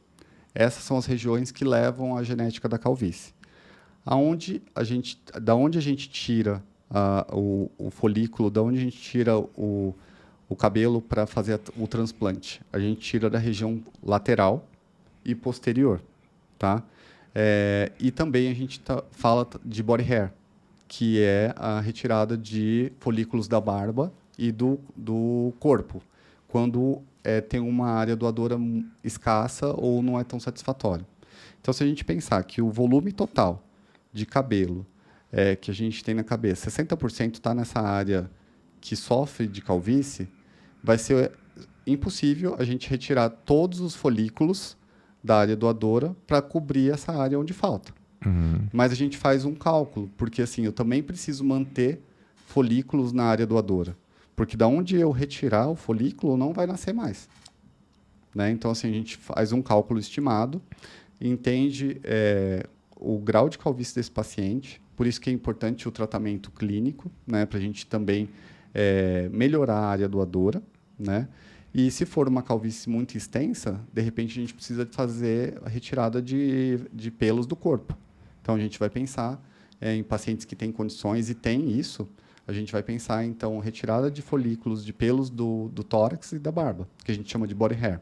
Essas são as regiões que levam à genética da calvície. Da onde a gente tira o folículo, da onde a gente tira o cabelo para fazer o transplante? A gente tira da região lateral e posterior. Tá? E também a gente fala de body hair, que é a retirada de folículos da barba e do corpo, quando tem uma área doadora escassa ou não é tão satisfatória. Então, se a gente pensar que o volume total de cabelo que a gente tem na cabeça, 60% está nessa área que sofre de calvície, vai ser impossível a gente retirar todos os folículos da área doadora para cobrir essa área onde falta. Uhum. Mas a gente faz um cálculo, porque assim, eu também preciso manter folículos na área doadora. Porque da onde eu retirar o folículo, não vai nascer mais. Né? Então, assim, a gente faz um cálculo estimado, entende o grau de calvície desse paciente, por isso que é importante o tratamento clínico, né? Para a gente também melhorar a área doadora. Né? E se for uma calvície muito extensa, de repente a gente precisa fazer a retirada de pelos do corpo. Então, a gente vai pensar em pacientes que têm condições e têm isso, a gente vai pensar, então, retirada de folículos, de pelos do tórax e da barba, que a gente chama de body hair.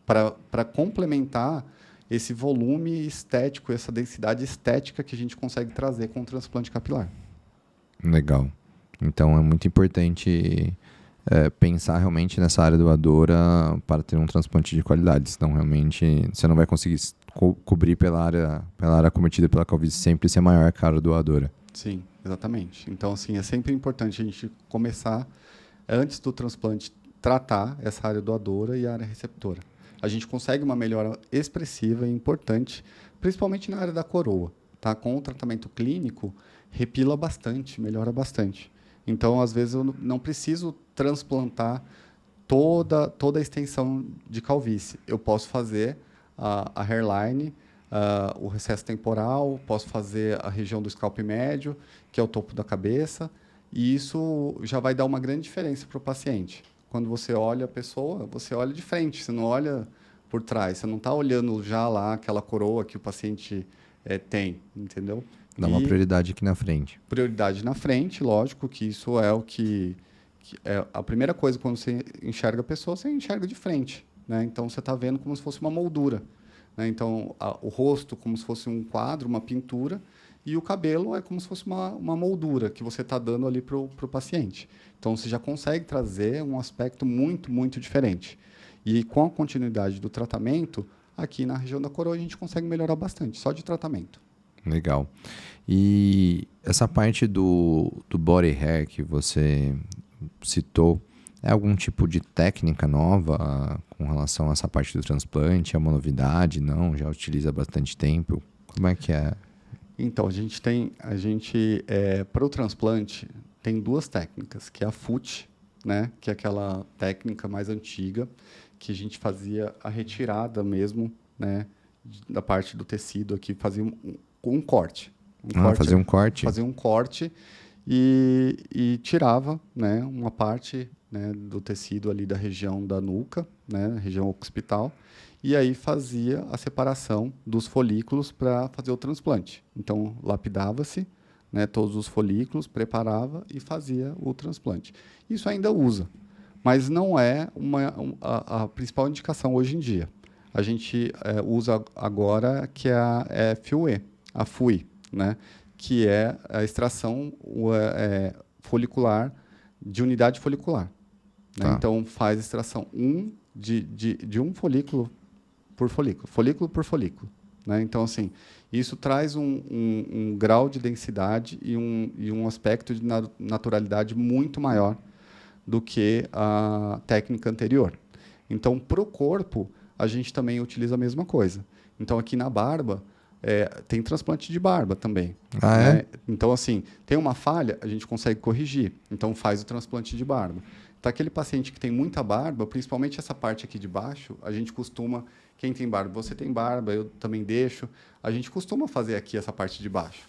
Para complementar esse volume estético, essa densidade estética que a gente consegue trazer com o transplante capilar. Legal. Então, é muito importante pensar realmente nessa área doadora para ter um transplante de qualidade. Senão, realmente, você não vai conseguir cobrir pela área acometida pela calvície, sempre ser maior que a área doadora. Sim, exatamente. Então, assim, é sempre importante a gente começar, antes do transplante, tratar essa área doadora e a área receptora. A gente consegue uma melhora expressiva e importante, principalmente na área da coroa. Tá? Com o tratamento clínico, repila bastante, melhora bastante. Então, às vezes, eu não preciso transplantar toda a extensão de calvície. Eu posso fazer a hairline, o recesso temporal, posso fazer a região do scalp médio, que é o topo da cabeça, e isso já vai dar uma grande diferença para o paciente. Quando você olha a pessoa, você olha de frente, você não olha por trás, você não está olhando já lá aquela coroa que o paciente tem, entendeu? Dá uma prioridade aqui na frente. Prioridade na frente, lógico que isso é o que é a primeira coisa quando você enxerga a pessoa, você enxerga de frente, né? Então você está vendo como se fosse uma moldura, né? Então o rosto como se fosse um quadro, uma pintura, e o cabelo é como se fosse uma moldura que você está dando ali para o paciente. Então você já consegue trazer um aspecto muito, muito diferente. E com a continuidade do tratamento, aqui na região da coroa a gente consegue melhorar bastante, só de tratamento. Legal. E essa parte do body hair que você citou, é algum tipo de técnica nova com relação a essa parte do transplante? É uma novidade? Não? Já utiliza há bastante tempo? Como é que é? Então, para o transplante, tem duas técnicas, que é a FUT, né, que é aquela técnica mais antiga, que a gente fazia a retirada mesmo, né, da parte do tecido aqui, fazia um corte. Fazer um corte? Fazia um corte e tirava, né, uma parte, né, do tecido ali da região da nuca, né, região occipital, e aí fazia a separação dos folículos para fazer o transplante. Então, lapidava-se, né, todos os folículos, preparava e fazia o transplante. Isso ainda usa, mas não é a principal indicação hoje em dia. A gente usa agora que é a FUE, né, que é a extração folicular de unidade folicular. Né? Tá. Então, faz extração de um folículo por folículo. Né? Então, assim, isso traz um grau de densidade e um aspecto de naturalidade muito maior do que a técnica anterior. Então, para o corpo, a gente também utiliza a mesma coisa. Então, aqui na barba, tem transplante de barba também. Né? É? Então, assim, tem uma falha, a gente consegue corrigir. Então, faz o transplante de barba. Então, aquele paciente que tem muita barba, principalmente essa parte aqui de baixo, a gente costuma... Quem tem barba? Você tem barba, eu também deixo. A gente costuma fazer aqui essa parte de baixo.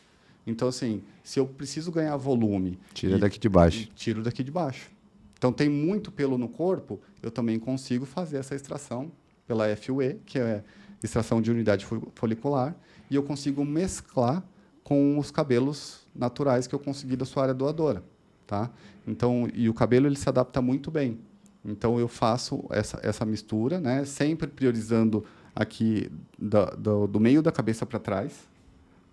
Então, assim, se eu preciso ganhar volume... Tira daqui de baixo. Tiro daqui de baixo. Então, tem muito pelo no corpo, eu também consigo fazer essa extração pela FUE, que é extração de unidade folicular, e eu consigo mesclar com os cabelos naturais que eu consegui da sua área doadora. Tá? Então, e o cabelo ele se adapta muito bem. Então, eu faço essa mistura, né? Sempre priorizando aqui do meio da cabeça para trás,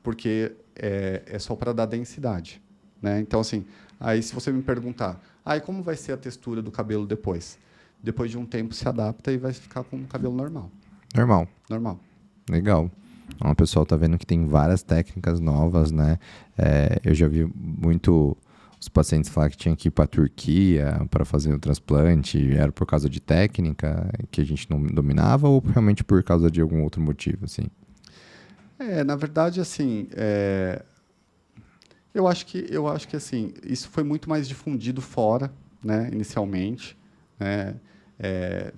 porque é só para dar densidade. Né? Então, assim, aí se você me perguntar, e como vai ser a textura do cabelo depois? Depois de um tempo se adapta e vai ficar com o cabelo normal. Normal. Legal. Então, o pessoal tá vendo que tem várias técnicas novas, né? Eu já vi muito... Os pacientes falaram que tinha que ir para a Turquia para fazer o transplante. Era por causa de técnica que a gente não dominava ou realmente por causa de algum outro motivo, assim? Na verdade, assim, eu acho que assim, isso foi muito mais difundido fora, né, inicialmente. Né?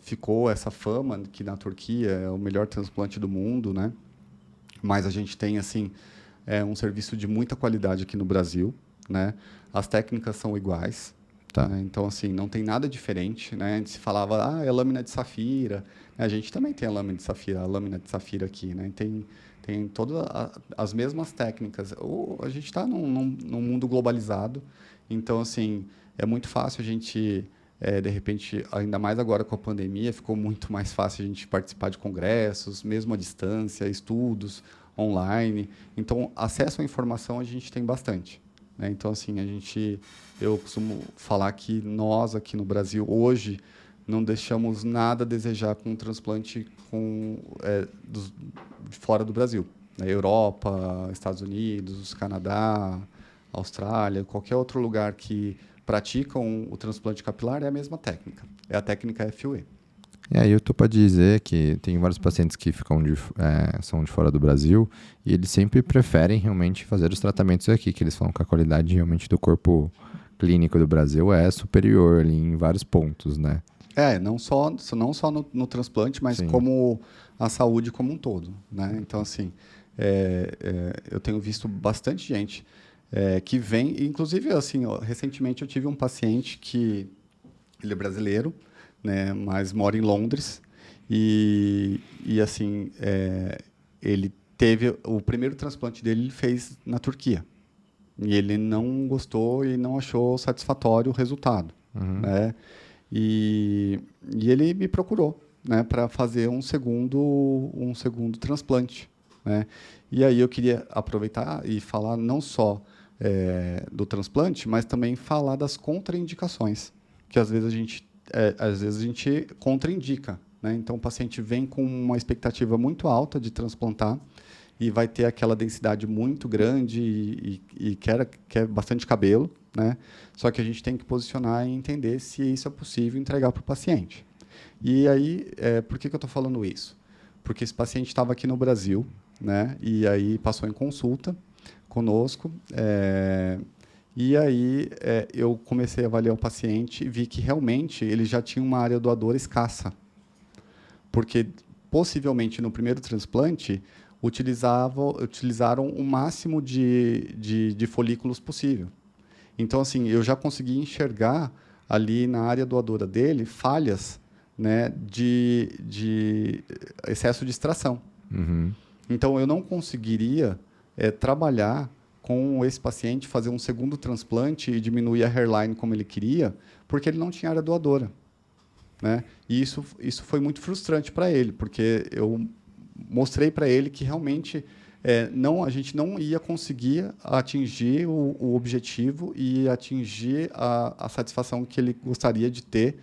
Ficou essa fama que na Turquia é o melhor transplante do mundo, né? Mas a gente tem assim um serviço de muita qualidade aqui no Brasil. Né? As técnicas são iguais, tá. Né? Então assim não tem nada diferente, né? A gente se falava é lâmina de safira, a gente também tem a lâmina de safira aqui, né? Tem todas as mesmas técnicas. A gente está num mundo globalizado, então assim é muito fácil a gente de repente, ainda mais agora com a pandemia, ficou muito mais fácil a gente participar de congressos, mesmo à distância, estudos online. Então acesso à informação a gente tem bastante. Então, assim, eu costumo falar que nós, aqui no Brasil, hoje, não deixamos nada a desejar com o transplante fora do Brasil. Europa, Estados Unidos, Canadá, Austrália, qualquer outro lugar que praticam o transplante capilar é a mesma técnica. É a técnica FUE. E aí eu estou para dizer que tem vários pacientes que são de fora do Brasil e eles sempre preferem realmente fazer os tratamentos aqui, que eles falam que a qualidade realmente do corpo clínico do Brasil é superior ali em vários pontos, né? Não só no transplante, mas Sim. como a saúde como um todo, né? Então, assim, eu tenho visto bastante gente que vem, inclusive, assim, ó, recentemente eu tive um paciente que ele é brasileiro, né, mas mora em Londres e assim, ele teve o primeiro transplante dele, ele fez na Turquia e ele não gostou e não achou satisfatório o resultado, Uhum. né? E, e ele me procurou, né, para fazer um segundo transplante, né? E aí eu queria aproveitar e falar não só do transplante, mas também falar das contraindicações, que às vezes a gente contraindica, né? Então o paciente vem com uma expectativa muito alta de transplantar e vai ter aquela densidade muito grande e quer bastante cabelo, né? Só que a gente tem que posicionar e entender se isso é possível entregar para o paciente. E aí, por que eu estou falando isso? Porque esse paciente estava aqui no Brasil, né? E aí passou em consulta conosco, e aí eu comecei a avaliar o paciente e vi que realmente ele já tinha uma área doadora escassa, porque possivelmente no primeiro transplante utilizaram o máximo de folículos possível. Então, assim, eu já consegui enxergar ali na área doadora dele falhas, né, de excesso de extração. Uhum. Então, eu não conseguiria trabalhar com esse paciente, fazer um segundo transplante e diminuir a hairline como ele queria, porque ele não tinha área doadora, né? E isso foi muito frustrante para ele, porque eu mostrei para ele que realmente a gente não ia conseguir atingir o objetivo e atingir a satisfação que ele gostaria de ter,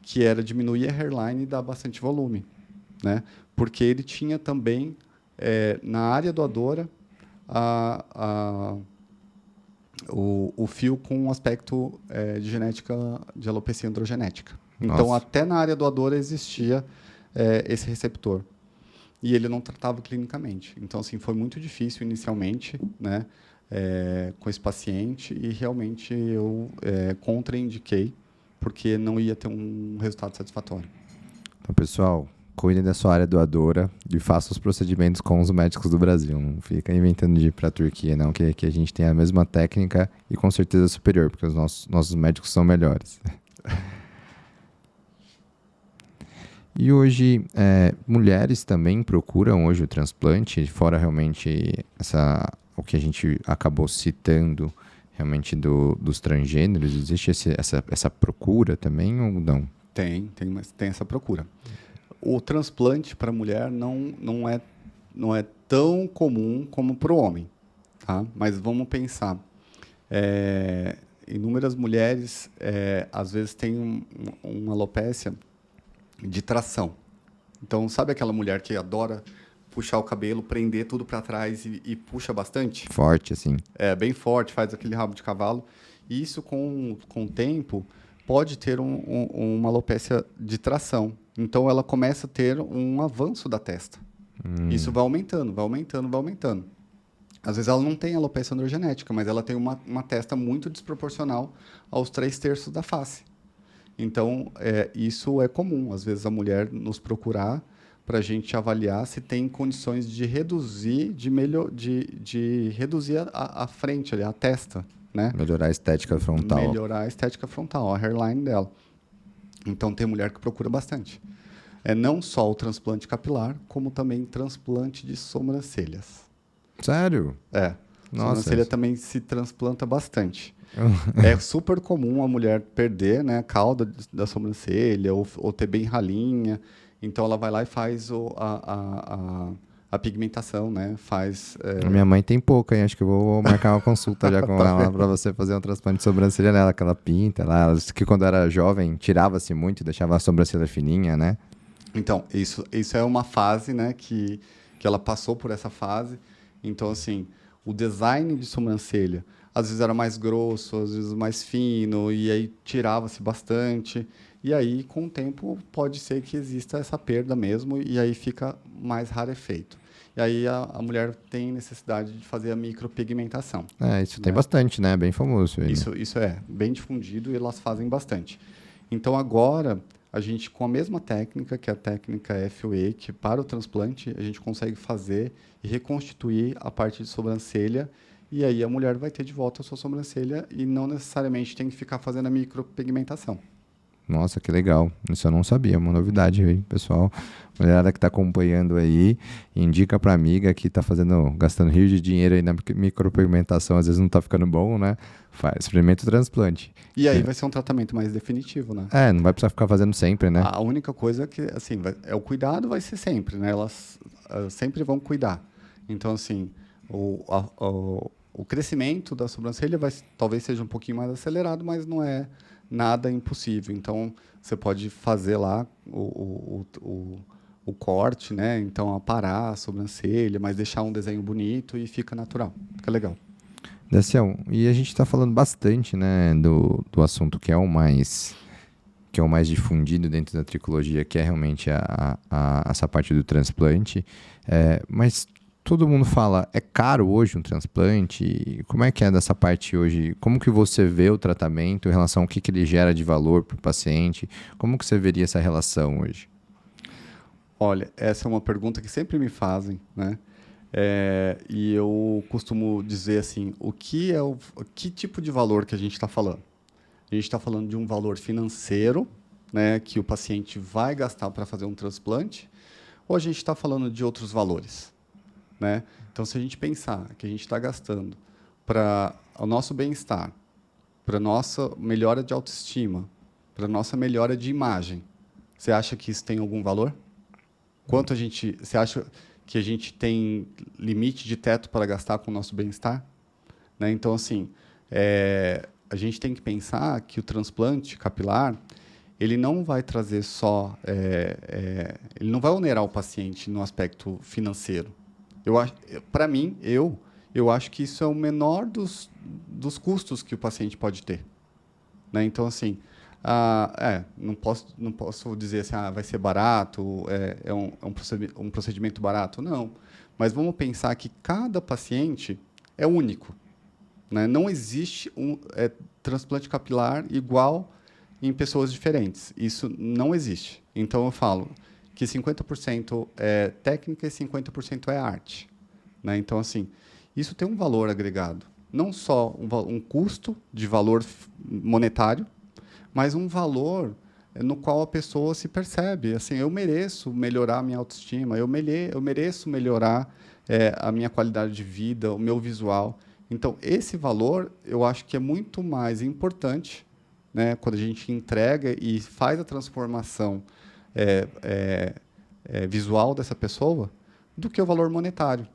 que era diminuir a hairline e dar bastante volume, né? Porque ele tinha também, na área doadora, a, o fio com um aspecto de genética de alopecia androgenética. Então, Nossa. até na área doadora existia esse receptor. E ele não tratava clinicamente. Então, assim, foi muito difícil inicialmente, né, com esse paciente e realmente eu contraindiquei porque não ia ter um resultado satisfatório. Então, pessoal, cuidem da sua área doadora e façam os procedimentos com os médicos do Brasil. Não fica inventando de ir para a Turquia, não, que aqui a gente tem a mesma técnica e com certeza superior, porque os nossos médicos são melhores. E hoje, mulheres também procuram hoje o transplante, fora realmente o que a gente acabou citando, realmente dos transgêneros, existe essa procura também ou não? Tem essa procura. O transplante para a mulher não é tão comum como para o homem, tá? Mas vamos pensar. Inúmeras mulheres, às vezes, têm uma alopécia de tração. Então, sabe aquela mulher que adora puxar o cabelo, prender tudo para trás e puxa bastante? Forte, assim. Bem forte, faz aquele rabo de cavalo. E isso, com o tempo, pode ter uma alopécia de tração. Então, ela começa a ter um avanço da testa. Isso vai aumentando, vai aumentando, vai aumentando. Às vezes, ela não tem alopecia androgenética, mas ela tem uma testa muito desproporcional aos 3/3 da face. Então, isso é comum. Às vezes, a mulher nos procurar para a gente avaliar se tem condições de reduzir, de reduzir a frente, ali, a testa, né? Melhorar a estética frontal. Melhorar a estética frontal, a hairline dela. Então, tem mulher que procura bastante. Não só o transplante capilar, como também transplante de sobrancelhas. Sério? Nossa. Sobrancelha também se transplanta bastante. É super comum a mulher perder, né, a cauda da sobrancelha ou ter bem ralinha. Então, ela vai lá e faz a pigmentação, né? A minha mãe tem pouca, hein? Acho que eu vou marcar uma consulta já com ela para você fazer um transplante de sobrancelha nela, que ela pinta lá. Ela disse que quando era jovem, tirava-se muito e deixava a sobrancelha fininha, né? Então, isso é uma fase, né, que ela passou por essa fase. Então, assim, o design de sobrancelha, às vezes era mais grosso, às vezes mais fino, e aí tirava-se bastante. E aí, com o tempo, pode ser que exista essa perda mesmo, e aí fica mais rarefeito. E aí a mulher tem necessidade de fazer a micropigmentação. Isso tem bastante, né? Bem famoso. Isso é bem difundido e elas fazem bastante. Então, agora, a gente, com a mesma técnica, que é a técnica FUE, que para o transplante, a gente consegue fazer e reconstituir a parte de sobrancelha, e aí a mulher vai ter de volta a sua sobrancelha e não necessariamente tem que ficar fazendo a micropigmentação. Nossa, que legal. Isso eu não sabia, uma novidade aí, pessoal. Mulherada que está acompanhando aí, indica para amiga que está gastando rios de dinheiro aí na micropigmentação, às vezes não está ficando bom, né? Experimenta o transplante. E aí vai ser um tratamento mais definitivo, né? Não vai precisar ficar fazendo sempre, né? A única coisa que, assim, é o cuidado vai ser sempre, né? Elas sempre vão cuidar. Então, assim, o crescimento da sobrancelha talvez seja um pouquinho mais acelerado, mas não é nada impossível. Então, você pode fazer lá o corte, né? Então, aparar a sobrancelha, mas deixar um desenho bonito e fica natural. Fica legal. Daciel, e a gente está falando bastante, né, do assunto que é o mais difundido dentro da tricologia, que é realmente essa parte do transplante. Mas todo mundo fala, é caro hoje um transplante? Como é que é dessa parte hoje? Como que você vê o tratamento em relação ao que ele gera de valor para o paciente? Como que você veria essa relação hoje? Olha, essa é uma pergunta que sempre me fazem, né? E eu costumo dizer assim, que tipo de valor que a gente está falando? A gente está falando de um valor financeiro, né, que o paciente vai gastar para fazer um transplante, ou a gente está falando de outros valores, né? Então, se a gente pensar que a gente está gastando para o nosso bem-estar, para a nossa melhora de autoestima, para a nossa melhora de imagem, você acha que isso tem algum valor? Você acha que a gente tem limite de teto para gastar com o nosso bem-estar? Né? Então, assim, a gente tem que pensar que o transplante capilar, ele não vai trazer só... ele não vai onerar o paciente no aspecto financeiro. Para mim, eu acho que isso é o menor dos custos que o paciente pode ter. Né? Então, assim, não posso dizer assim, vai ser barato, é um procedimento barato. Não, mas vamos pensar que cada paciente é único. Né? Não existe transplante capilar igual em pessoas diferentes. Isso não existe. Então, eu falo que 50% é técnica e 50% é arte. Né? Então, assim, isso tem um valor agregado. Não só um custo de valor monetário, mas um valor no qual a pessoa se percebe. Assim, eu mereço melhorar a minha autoestima, eu mereço melhorar a minha qualidade de vida, o meu visual. Então, esse valor, eu acho que é muito mais importante, né, quando a gente entrega e faz a transformação visual dessa pessoa, do que o valor monetário.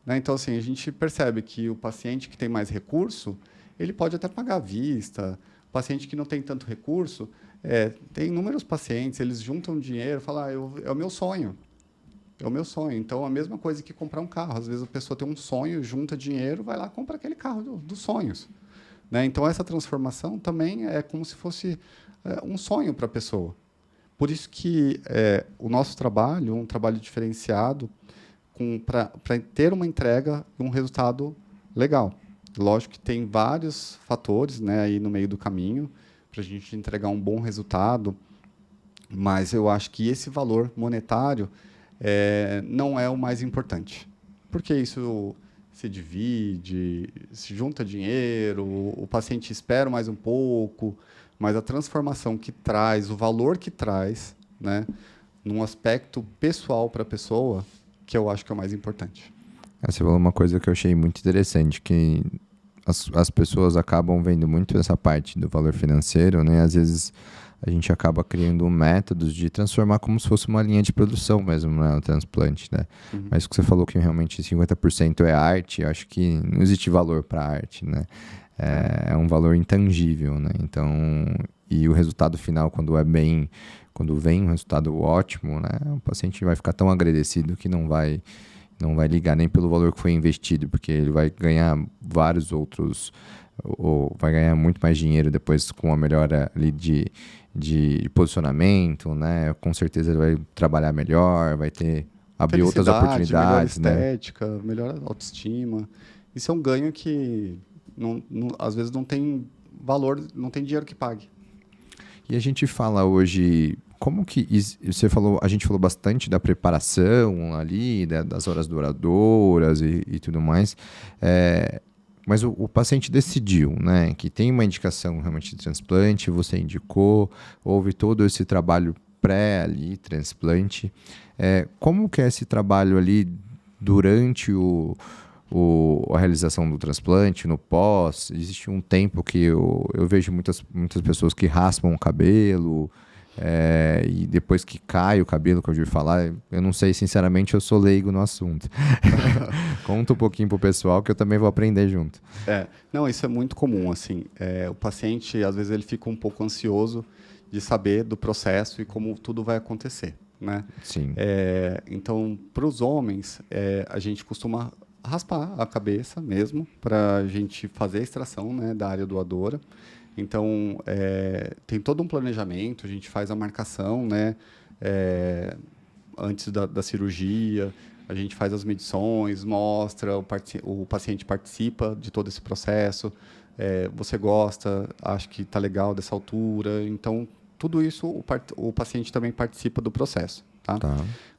Né? Então, assim, a gente percebe que o paciente que tem mais recurso, ele pode até pagar à vista. O paciente que não tem tanto recurso, tem inúmeros pacientes, eles juntam dinheiro e falam, é o meu sonho. É o meu sonho. Então, a mesma coisa que comprar um carro. Às vezes, a pessoa tem um sonho, junta dinheiro, vai lá e compra aquele carro dos sonhos. Né? Então, essa transformação também é como se fosse um sonho para a pessoa. Por isso que o nosso trabalho, um trabalho diferenciado, para ter uma entrega e um resultado legal. Lógico que tem vários fatores, né, aí no meio do caminho para a gente entregar um bom resultado, mas eu acho que esse valor monetário não é o mais importante, porque isso se divide, se junta dinheiro, o paciente espera mais um pouco, mas a transformação que traz, o valor que traz, né, num aspecto pessoal para a pessoa, que eu acho que é o mais importante. Você falou uma coisa que eu achei muito interessante, que as pessoas acabam vendo muito essa parte do valor financeiro, né? Às vezes a gente acaba criando métodos de transformar como se fosse uma linha de produção mesmo, né? O transplante, né? Uhum. Mas o que você falou que realmente 50% é arte, eu acho que não existe valor para arte, né? É um valor intangível, né? Então, e o resultado final, quando vem um resultado ótimo, né? O paciente vai ficar tão agradecido que não vai ligar nem pelo valor que foi investido, porque ele vai ganhar vários outros, ou vai ganhar muito mais dinheiro depois com a melhora ali de posicionamento, né? Com certeza ele vai trabalhar melhor, vai abrir outras oportunidades, melhor estética, né? Melhor autoestima. Isso é um ganho que às vezes não tem valor, não tem dinheiro que pague. E a gente fala hoje, como que a gente falou bastante da preparação ali, das horas duradouras e tudo mais. Mas o paciente decidiu, né, que tem uma indicação realmente de transplante, você indicou, houve todo esse trabalho pré ali, transplante. Como que é esse trabalho ali durante a realização do transplante, no pós? Existe um tempo que eu vejo muitas pessoas que raspam o cabelo, e depois que cai o cabelo, que eu ouvi falar, eu não sei, sinceramente, eu sou leigo no assunto. Conta um pouquinho pro pessoal que eu também vou aprender junto. Não, isso é muito comum, assim, o paciente, às vezes, ele fica um pouco ansioso de saber do processo e como tudo vai acontecer, né? Sim. Então, para os homens, a gente costuma raspar a cabeça mesmo, para a gente fazer a extração, né, da área doadora. Então, tem todo um planejamento, a gente faz a marcação, né, antes da cirurgia, a gente faz as medições, mostra, o paciente participa de todo esse processo, você gosta, acha que está legal dessa altura, então, tudo isso o paciente também participa do processo. Tá?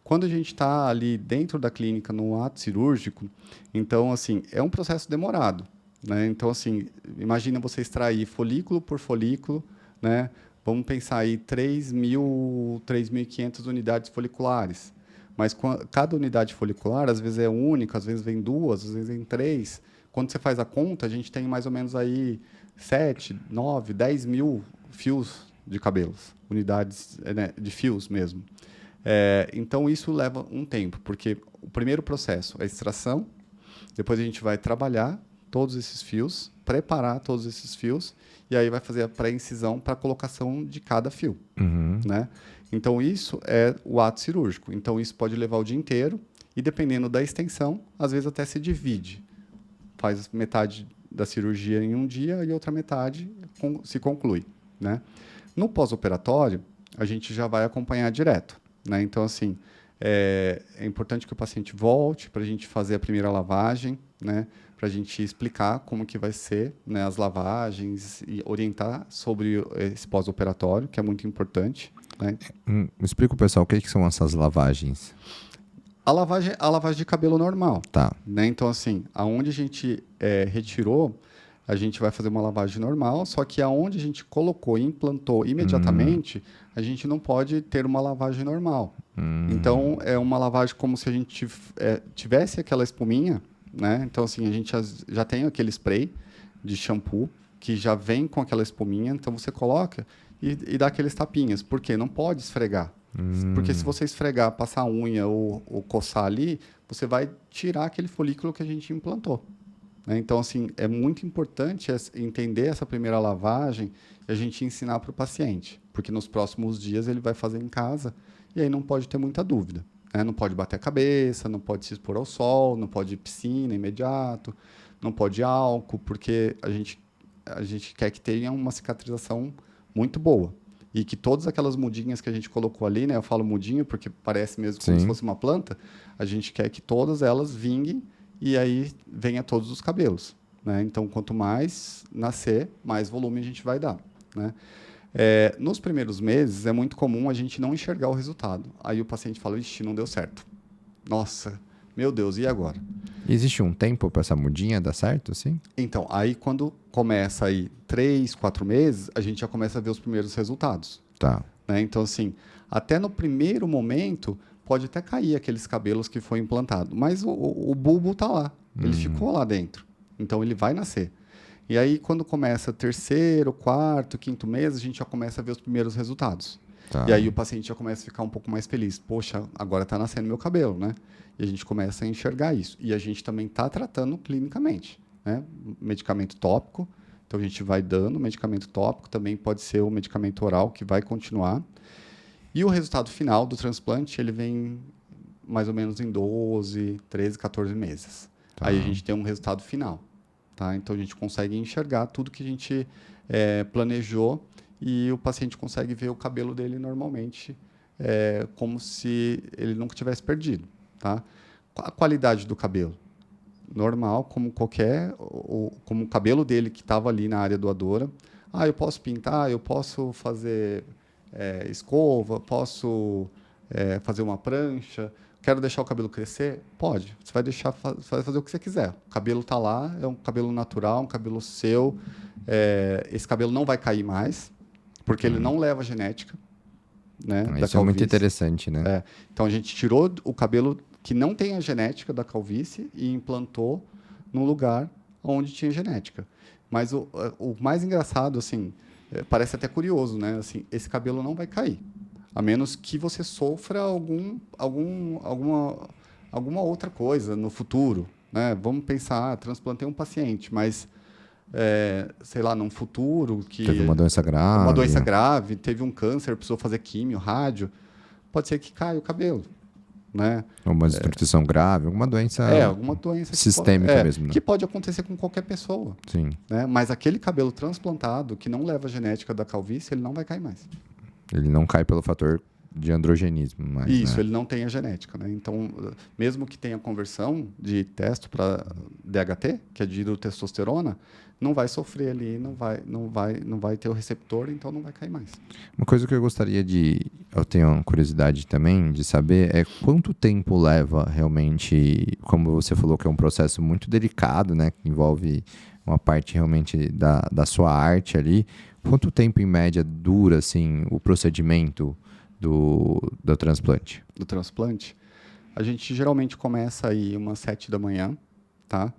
Quando a gente está ali dentro da clínica, no ato cirúrgico, então, assim, é um processo demorado. Né? Então, assim, imagina você extrair folículo por folículo, né? Vamos pensar aí 3.500 unidades foliculares. Mas cada unidade folicular, às vezes é única, às vezes vem duas, às vezes vem três. Quando você faz a conta, a gente tem mais ou menos aí 7, 9, 10 mil fios de cabelos, unidades, né, de fios mesmo. Então, isso leva um tempo, porque o primeiro processo é a extração, depois a gente vai trabalhar todos esses fios, preparar todos esses fios, e aí vai fazer a pré-incisão para a colocação de cada fio. Né? Então, isso é o ato cirúrgico. Então, isso pode levar o dia inteiro, e dependendo da extensão, às vezes até se divide. Faz metade da cirurgia em um dia e outra metade se conclui. Né? No pós-operatório, a gente já vai acompanhar direto. Né? Então, assim, é importante que o paciente volte para a gente fazer a primeira lavagem, né? Para a gente explicar como que vai ser, né, as lavagens e orientar sobre esse pós-operatório, que é muito importante. Né? Explica para o pessoal o que são essas lavagens. A lavagem de cabelo normal. Tá. Né? Então, assim, aonde a gente retirou, a gente vai fazer uma lavagem normal, só que aonde a gente colocou e implantou imediatamente, a gente não pode ter uma lavagem normal. Então, é uma lavagem como se a gente tivesse aquela espuminha, né? Então, assim, a gente já tem aquele spray de shampoo que já vem com aquela espuminha, então você coloca e dá aqueles tapinhas. Por quê? Não pode esfregar. Porque se você esfregar, passar a unha ou coçar ali, você vai tirar aquele folículo que a gente implantou. Né? Então, assim, é muito importante entender essa primeira lavagem e a gente ensinar para o paciente, porque nos próximos dias ele vai fazer em casa e aí não pode ter muita dúvida. Né? Não pode bater a cabeça, não pode se expor ao sol, não pode ir piscina imediato, não pode álcool, porque a gente quer que tenha uma cicatrização muito boa. E que todas aquelas mudinhas que a gente colocou ali, né? Eu falo mudinho porque parece mesmo como se fosse uma planta, a gente quer que todas elas vinguem e aí venha todos os cabelos. Né? Então, quanto mais nascer, mais volume a gente vai dar. Né? Nos primeiros meses, é muito comum a gente não enxergar o resultado. Aí o paciente fala, ixi, não deu certo. Nossa, meu Deus, e agora? Existe um tempo para essa mudinha dar certo, assim? Então, aí quando começa aí 3, 4 meses, a gente já começa a ver os primeiros resultados. Tá. Né? Então, assim, até no primeiro momento, pode até cair aqueles cabelos que foi implantado, mas o bulbo está lá, ele ficou lá dentro. Então, ele vai nascer. E aí, quando começa terceiro, quarto, quinto mês, a gente já começa a ver os primeiros resultados. Tá. E aí o paciente já começa a ficar um pouco mais feliz. Poxa, agora está nascendo meu cabelo, né? E a gente começa a enxergar isso. E a gente também está tratando clinicamente, né? Medicamento tópico. Então, a gente vai dando medicamento tópico. Também pode ser o medicamento oral, que vai continuar. E o resultado final do transplante, ele vem mais ou menos em 12, 13, 14 meses. Tá. Aí a gente tem um resultado final. Tá? Então, a gente consegue enxergar tudo que a gente planejou e o paciente consegue ver o cabelo dele normalmente, como se ele nunca tivesse perdido. Tá? A qualidade do cabelo? Normal, como como o cabelo dele que estava ali na área doadora. eu posso pintar, eu posso fazer escova, posso fazer uma prancha, quero deixar o cabelo crescer? Pode. Você vai deixar, você vai fazer o que você quiser. O cabelo está lá, é um cabelo natural, um cabelo seu. Esse cabelo não vai cair mais, porque ele não leva genética. Né, isso é muito interessante, né? Então, a gente tirou o cabelo que não tem a genética da calvície e implantou num lugar onde tinha genética. Mas o mais engraçado, assim, parece até curioso, né? Assim, esse cabelo não vai cair, a menos que você sofra alguma outra coisa no futuro, né? Vamos pensar, transplantei um paciente, mas sei lá, num futuro que teve uma doença grave, teve um câncer, precisou fazer químio, rádio, pode ser que caia o cabelo, né? Uma desnutrição grave, alguma doença sistêmica mesmo, né? Que pode acontecer com qualquer pessoa. Sim. Né? Mas aquele cabelo transplantado que não leva a genética da calvície, ele não vai cair mais. Ele não cai pelo fator de androgenismo. Isso, né? Ele não tem a genética. Né? Então, mesmo que tenha conversão de testo para DHT, que é dihidrotestosterona, não vai sofrer ali, não vai ter o receptor, então não vai cair mais. Uma coisa que eu tenho uma curiosidade também de saber é quanto tempo leva realmente, como você falou que é um processo muito delicado, né, que envolve uma parte realmente da sua arte ali, quanto tempo em média dura assim o procedimento do transplante? Do transplante? A gente geralmente começa aí umas 7 da manhã, tá?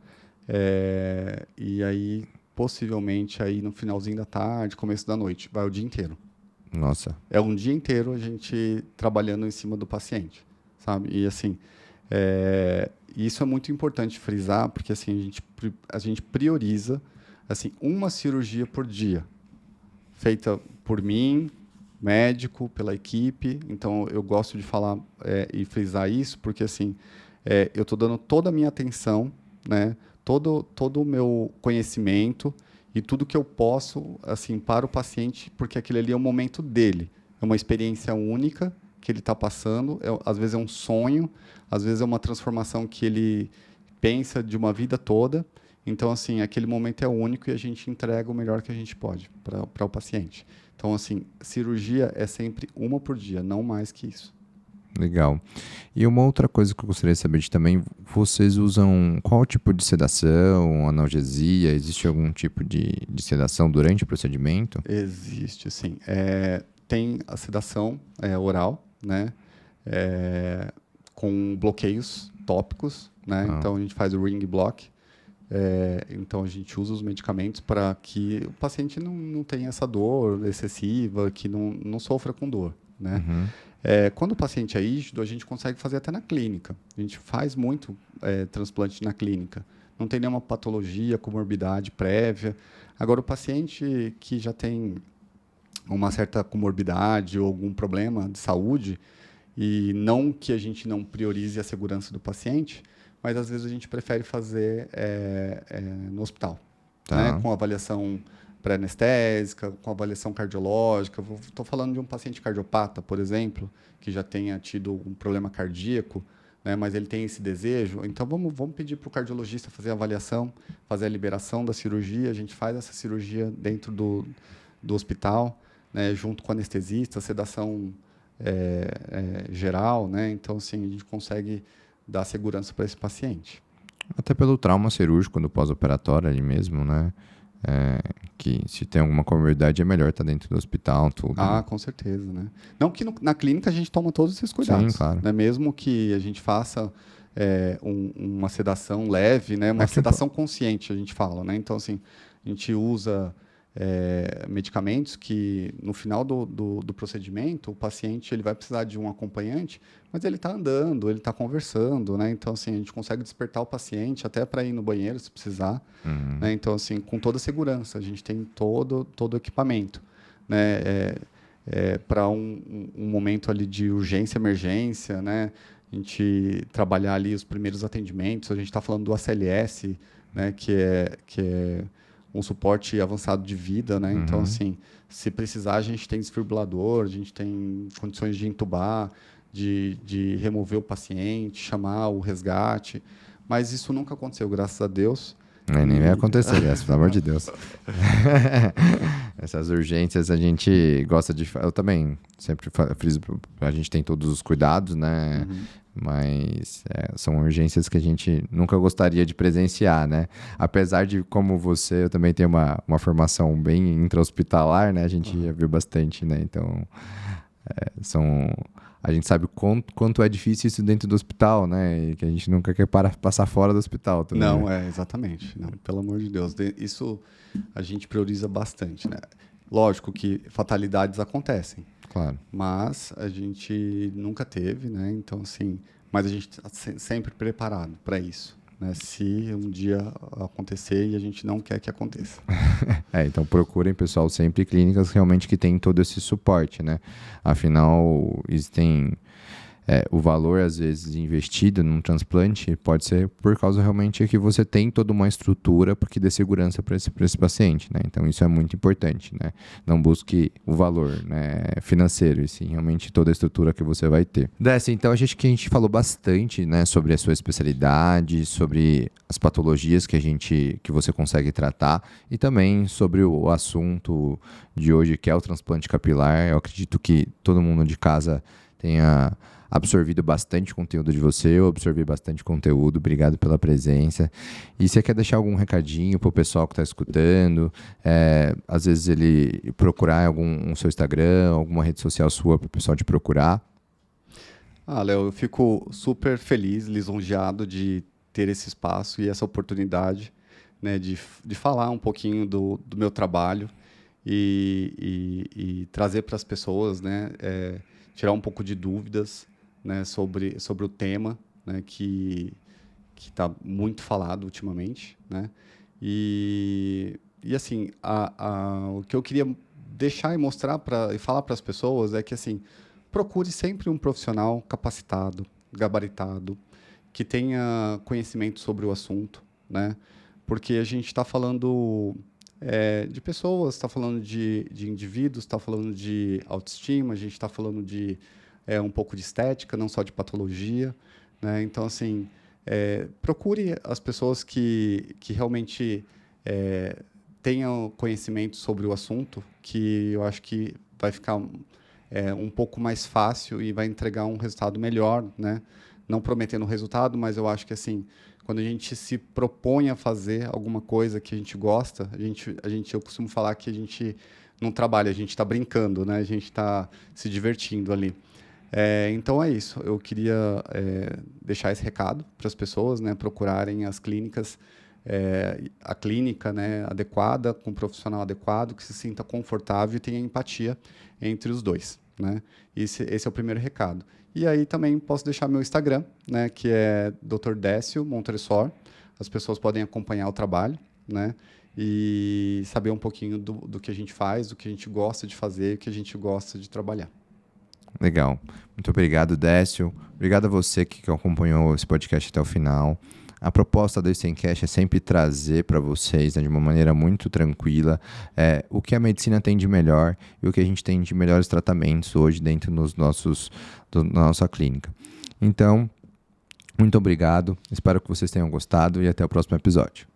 E aí, possivelmente, aí no finalzinho da tarde, começo da noite, vai o dia inteiro. Nossa. É um dia inteiro a gente trabalhando em cima do paciente, sabe? E assim, isso é muito importante frisar, porque assim, a gente prioriza assim, uma cirurgia por dia, feita por mim, médico, pela equipe. Então, eu gosto de falar e frisar isso, porque assim, eu estou dando toda a minha atenção, né? Todo o meu conhecimento e tudo que eu posso assim para o paciente, porque aquele ali é o momento dele. É uma experiência única que ele está passando. Às vezes é um sonho, às vezes é uma transformação que ele pensa de uma vida toda. Então, assim, aquele momento é único e a gente entrega o melhor que a gente pode para o paciente. Então, assim, cirurgia é sempre uma por dia, não mais que isso. Legal. E uma outra coisa que eu gostaria de saber também, vocês usam qual tipo de sedação, analgesia? Existe algum tipo de sedação durante o procedimento? Existe, sim. Tem a sedação oral, né? Com bloqueios tópicos, né? Então, a gente faz o ring block. Então, a gente usa os medicamentos para que o paciente não tenha essa dor excessiva, que não sofra com dor, né? Uhum. Quando o paciente é rígido, a gente consegue fazer até na clínica. A gente faz muito transplante na clínica. Não tem nenhuma patologia, comorbidade prévia. Agora, o paciente que já tem uma certa comorbidade ou algum problema de saúde, e não que a gente não priorize a segurança do paciente, mas às vezes a gente prefere fazer no hospital, tá. né? Com avaliação pré-anestésica, com avaliação cardiológica. Estou falando de um paciente cardiopata, por exemplo, que já tenha tido um problema cardíaco, né, mas ele tem esse desejo. Então, vamos pedir para o cardiologista fazer a avaliação, fazer a liberação da cirurgia. A gente faz essa cirurgia dentro do hospital, né, junto com o anestesista, sedação geral. Né? Então, assim, a gente consegue dar segurança para esse paciente. Até pelo trauma cirúrgico no pós-operatório ali mesmo, né? Que se tem alguma comorbidade é melhor estar dentro do hospital, tudo. Né? Com certeza, né? Não que na clínica a gente toma todos esses cuidados. Sim, claro. Né? Mesmo que a gente faça uma sedação leve, né? Uma sedação consciente, a gente fala, né? Então, assim, a gente usa medicamentos que no final do procedimento o paciente ele vai precisar de um acompanhante, mas ele está andando, ele está conversando, né? Então, assim, a gente consegue despertar o paciente até para ir no banheiro se precisar. Uhum. Né? Então, assim, com toda a segurança, a gente tem todo o equipamento, né? Para um momento ali de urgência, emergência, né? A gente trabalhar ali os primeiros atendimentos. A gente está falando do ACLS, né? Que é um suporte avançado de vida, né? Uhum. Então, assim, se precisar, a gente tem desfibrilador, a gente tem condições de intubar, de remover o paciente, chamar o resgate. Mas isso nunca aconteceu, graças a Deus. Nem vai acontecer, pelo amor de Deus. Essas urgências a gente gosta de... Eu também sempre friso, a gente tem todos os cuidados, né? Mas são urgências que a gente nunca gostaria de presenciar, né? Apesar de, como você, eu também tenho uma formação bem intra-hospitalar, né? A gente já viu bastante, né? Então, a gente sabe quanto é difícil isso dentro do hospital, né? E que a gente nunca quer passar fora do hospital também. Não, exatamente. Não, pelo amor de Deus. Isso a gente prioriza bastante, né? Lógico que fatalidades acontecem. Claro. Mas a gente nunca teve, né? Então, assim, mas a gente está sempre preparado para isso, né? Se um dia acontecer e a gente não quer que aconteça. Então procurem, pessoal, sempre clínicas realmente que tem todo esse suporte, né? Afinal, existem... o valor, às vezes, investido num transplante pode ser por causa realmente que você tem toda uma estrutura que dê segurança para esse paciente, né? Então, isso é muito importante, né? Não busque o valor, né, financeiro, e sim realmente toda a estrutura que você vai ter. Dessa, então, a gente falou bastante, né, sobre a sua especialidade, sobre as patologias que você consegue tratar e também sobre o assunto de hoje, que é o transplante capilar. Eu acredito que todo mundo de casa tenha absorvido bastante conteúdo de você, eu absorvi bastante conteúdo, obrigado pela presença. E você quer deixar algum recadinho para o pessoal que está escutando? Às vezes ele procurar o seu Instagram, alguma rede social sua para o pessoal te procurar? Léo, eu fico super feliz, lisonjeado de ter esse espaço e essa oportunidade, né, de falar um pouquinho do meu trabalho e trazer para as pessoas, né, tirar um pouco de dúvidas, né, sobre o tema, né, que está muito falado ultimamente, né? E assim, o que eu queria deixar e mostrar e falar para as pessoas é que, assim, procure sempre um profissional capacitado, gabaritado, que tenha conhecimento sobre o assunto, né? Porque a gente está falando de pessoas, está falando de indivíduos, está falando de autoestima, a gente está falando de um pouco de estética, não só de patologia, né? Então, assim, procure as pessoas que realmente tenham conhecimento sobre o assunto, que eu acho que vai ficar um pouco mais fácil e vai entregar um resultado melhor, né? Não prometendo resultado, mas eu acho que, assim, quando a gente se propõe a fazer alguma coisa que a gente gosta, eu costumo falar que a gente não trabalha, a gente está brincando, né? A gente está se divertindo ali. Então é isso. Eu queria deixar esse recado para as pessoas, né, procurarem as clínicas, a clínica, né, adequada, com um profissional adequado, que se sinta confortável e tenha empatia entre os dois, né? Esse é o primeiro recado. E aí também posso deixar meu Instagram, né, que é Dr. Décio Montresor. As pessoas podem acompanhar o trabalho, né, e saber um pouquinho do que a gente faz, do que a gente gosta de fazer, do que a gente gosta de trabalhar. Legal. Muito obrigado, Décio. Obrigado a você que acompanhou esse podcast até o final. A proposta do Stencast é sempre trazer para vocês, né, de uma maneira muito tranquila, o que a medicina tem de melhor e o que a gente tem de melhores tratamentos hoje dentro da nossa clínica. Então, muito obrigado. Espero que vocês tenham gostado e até o próximo episódio.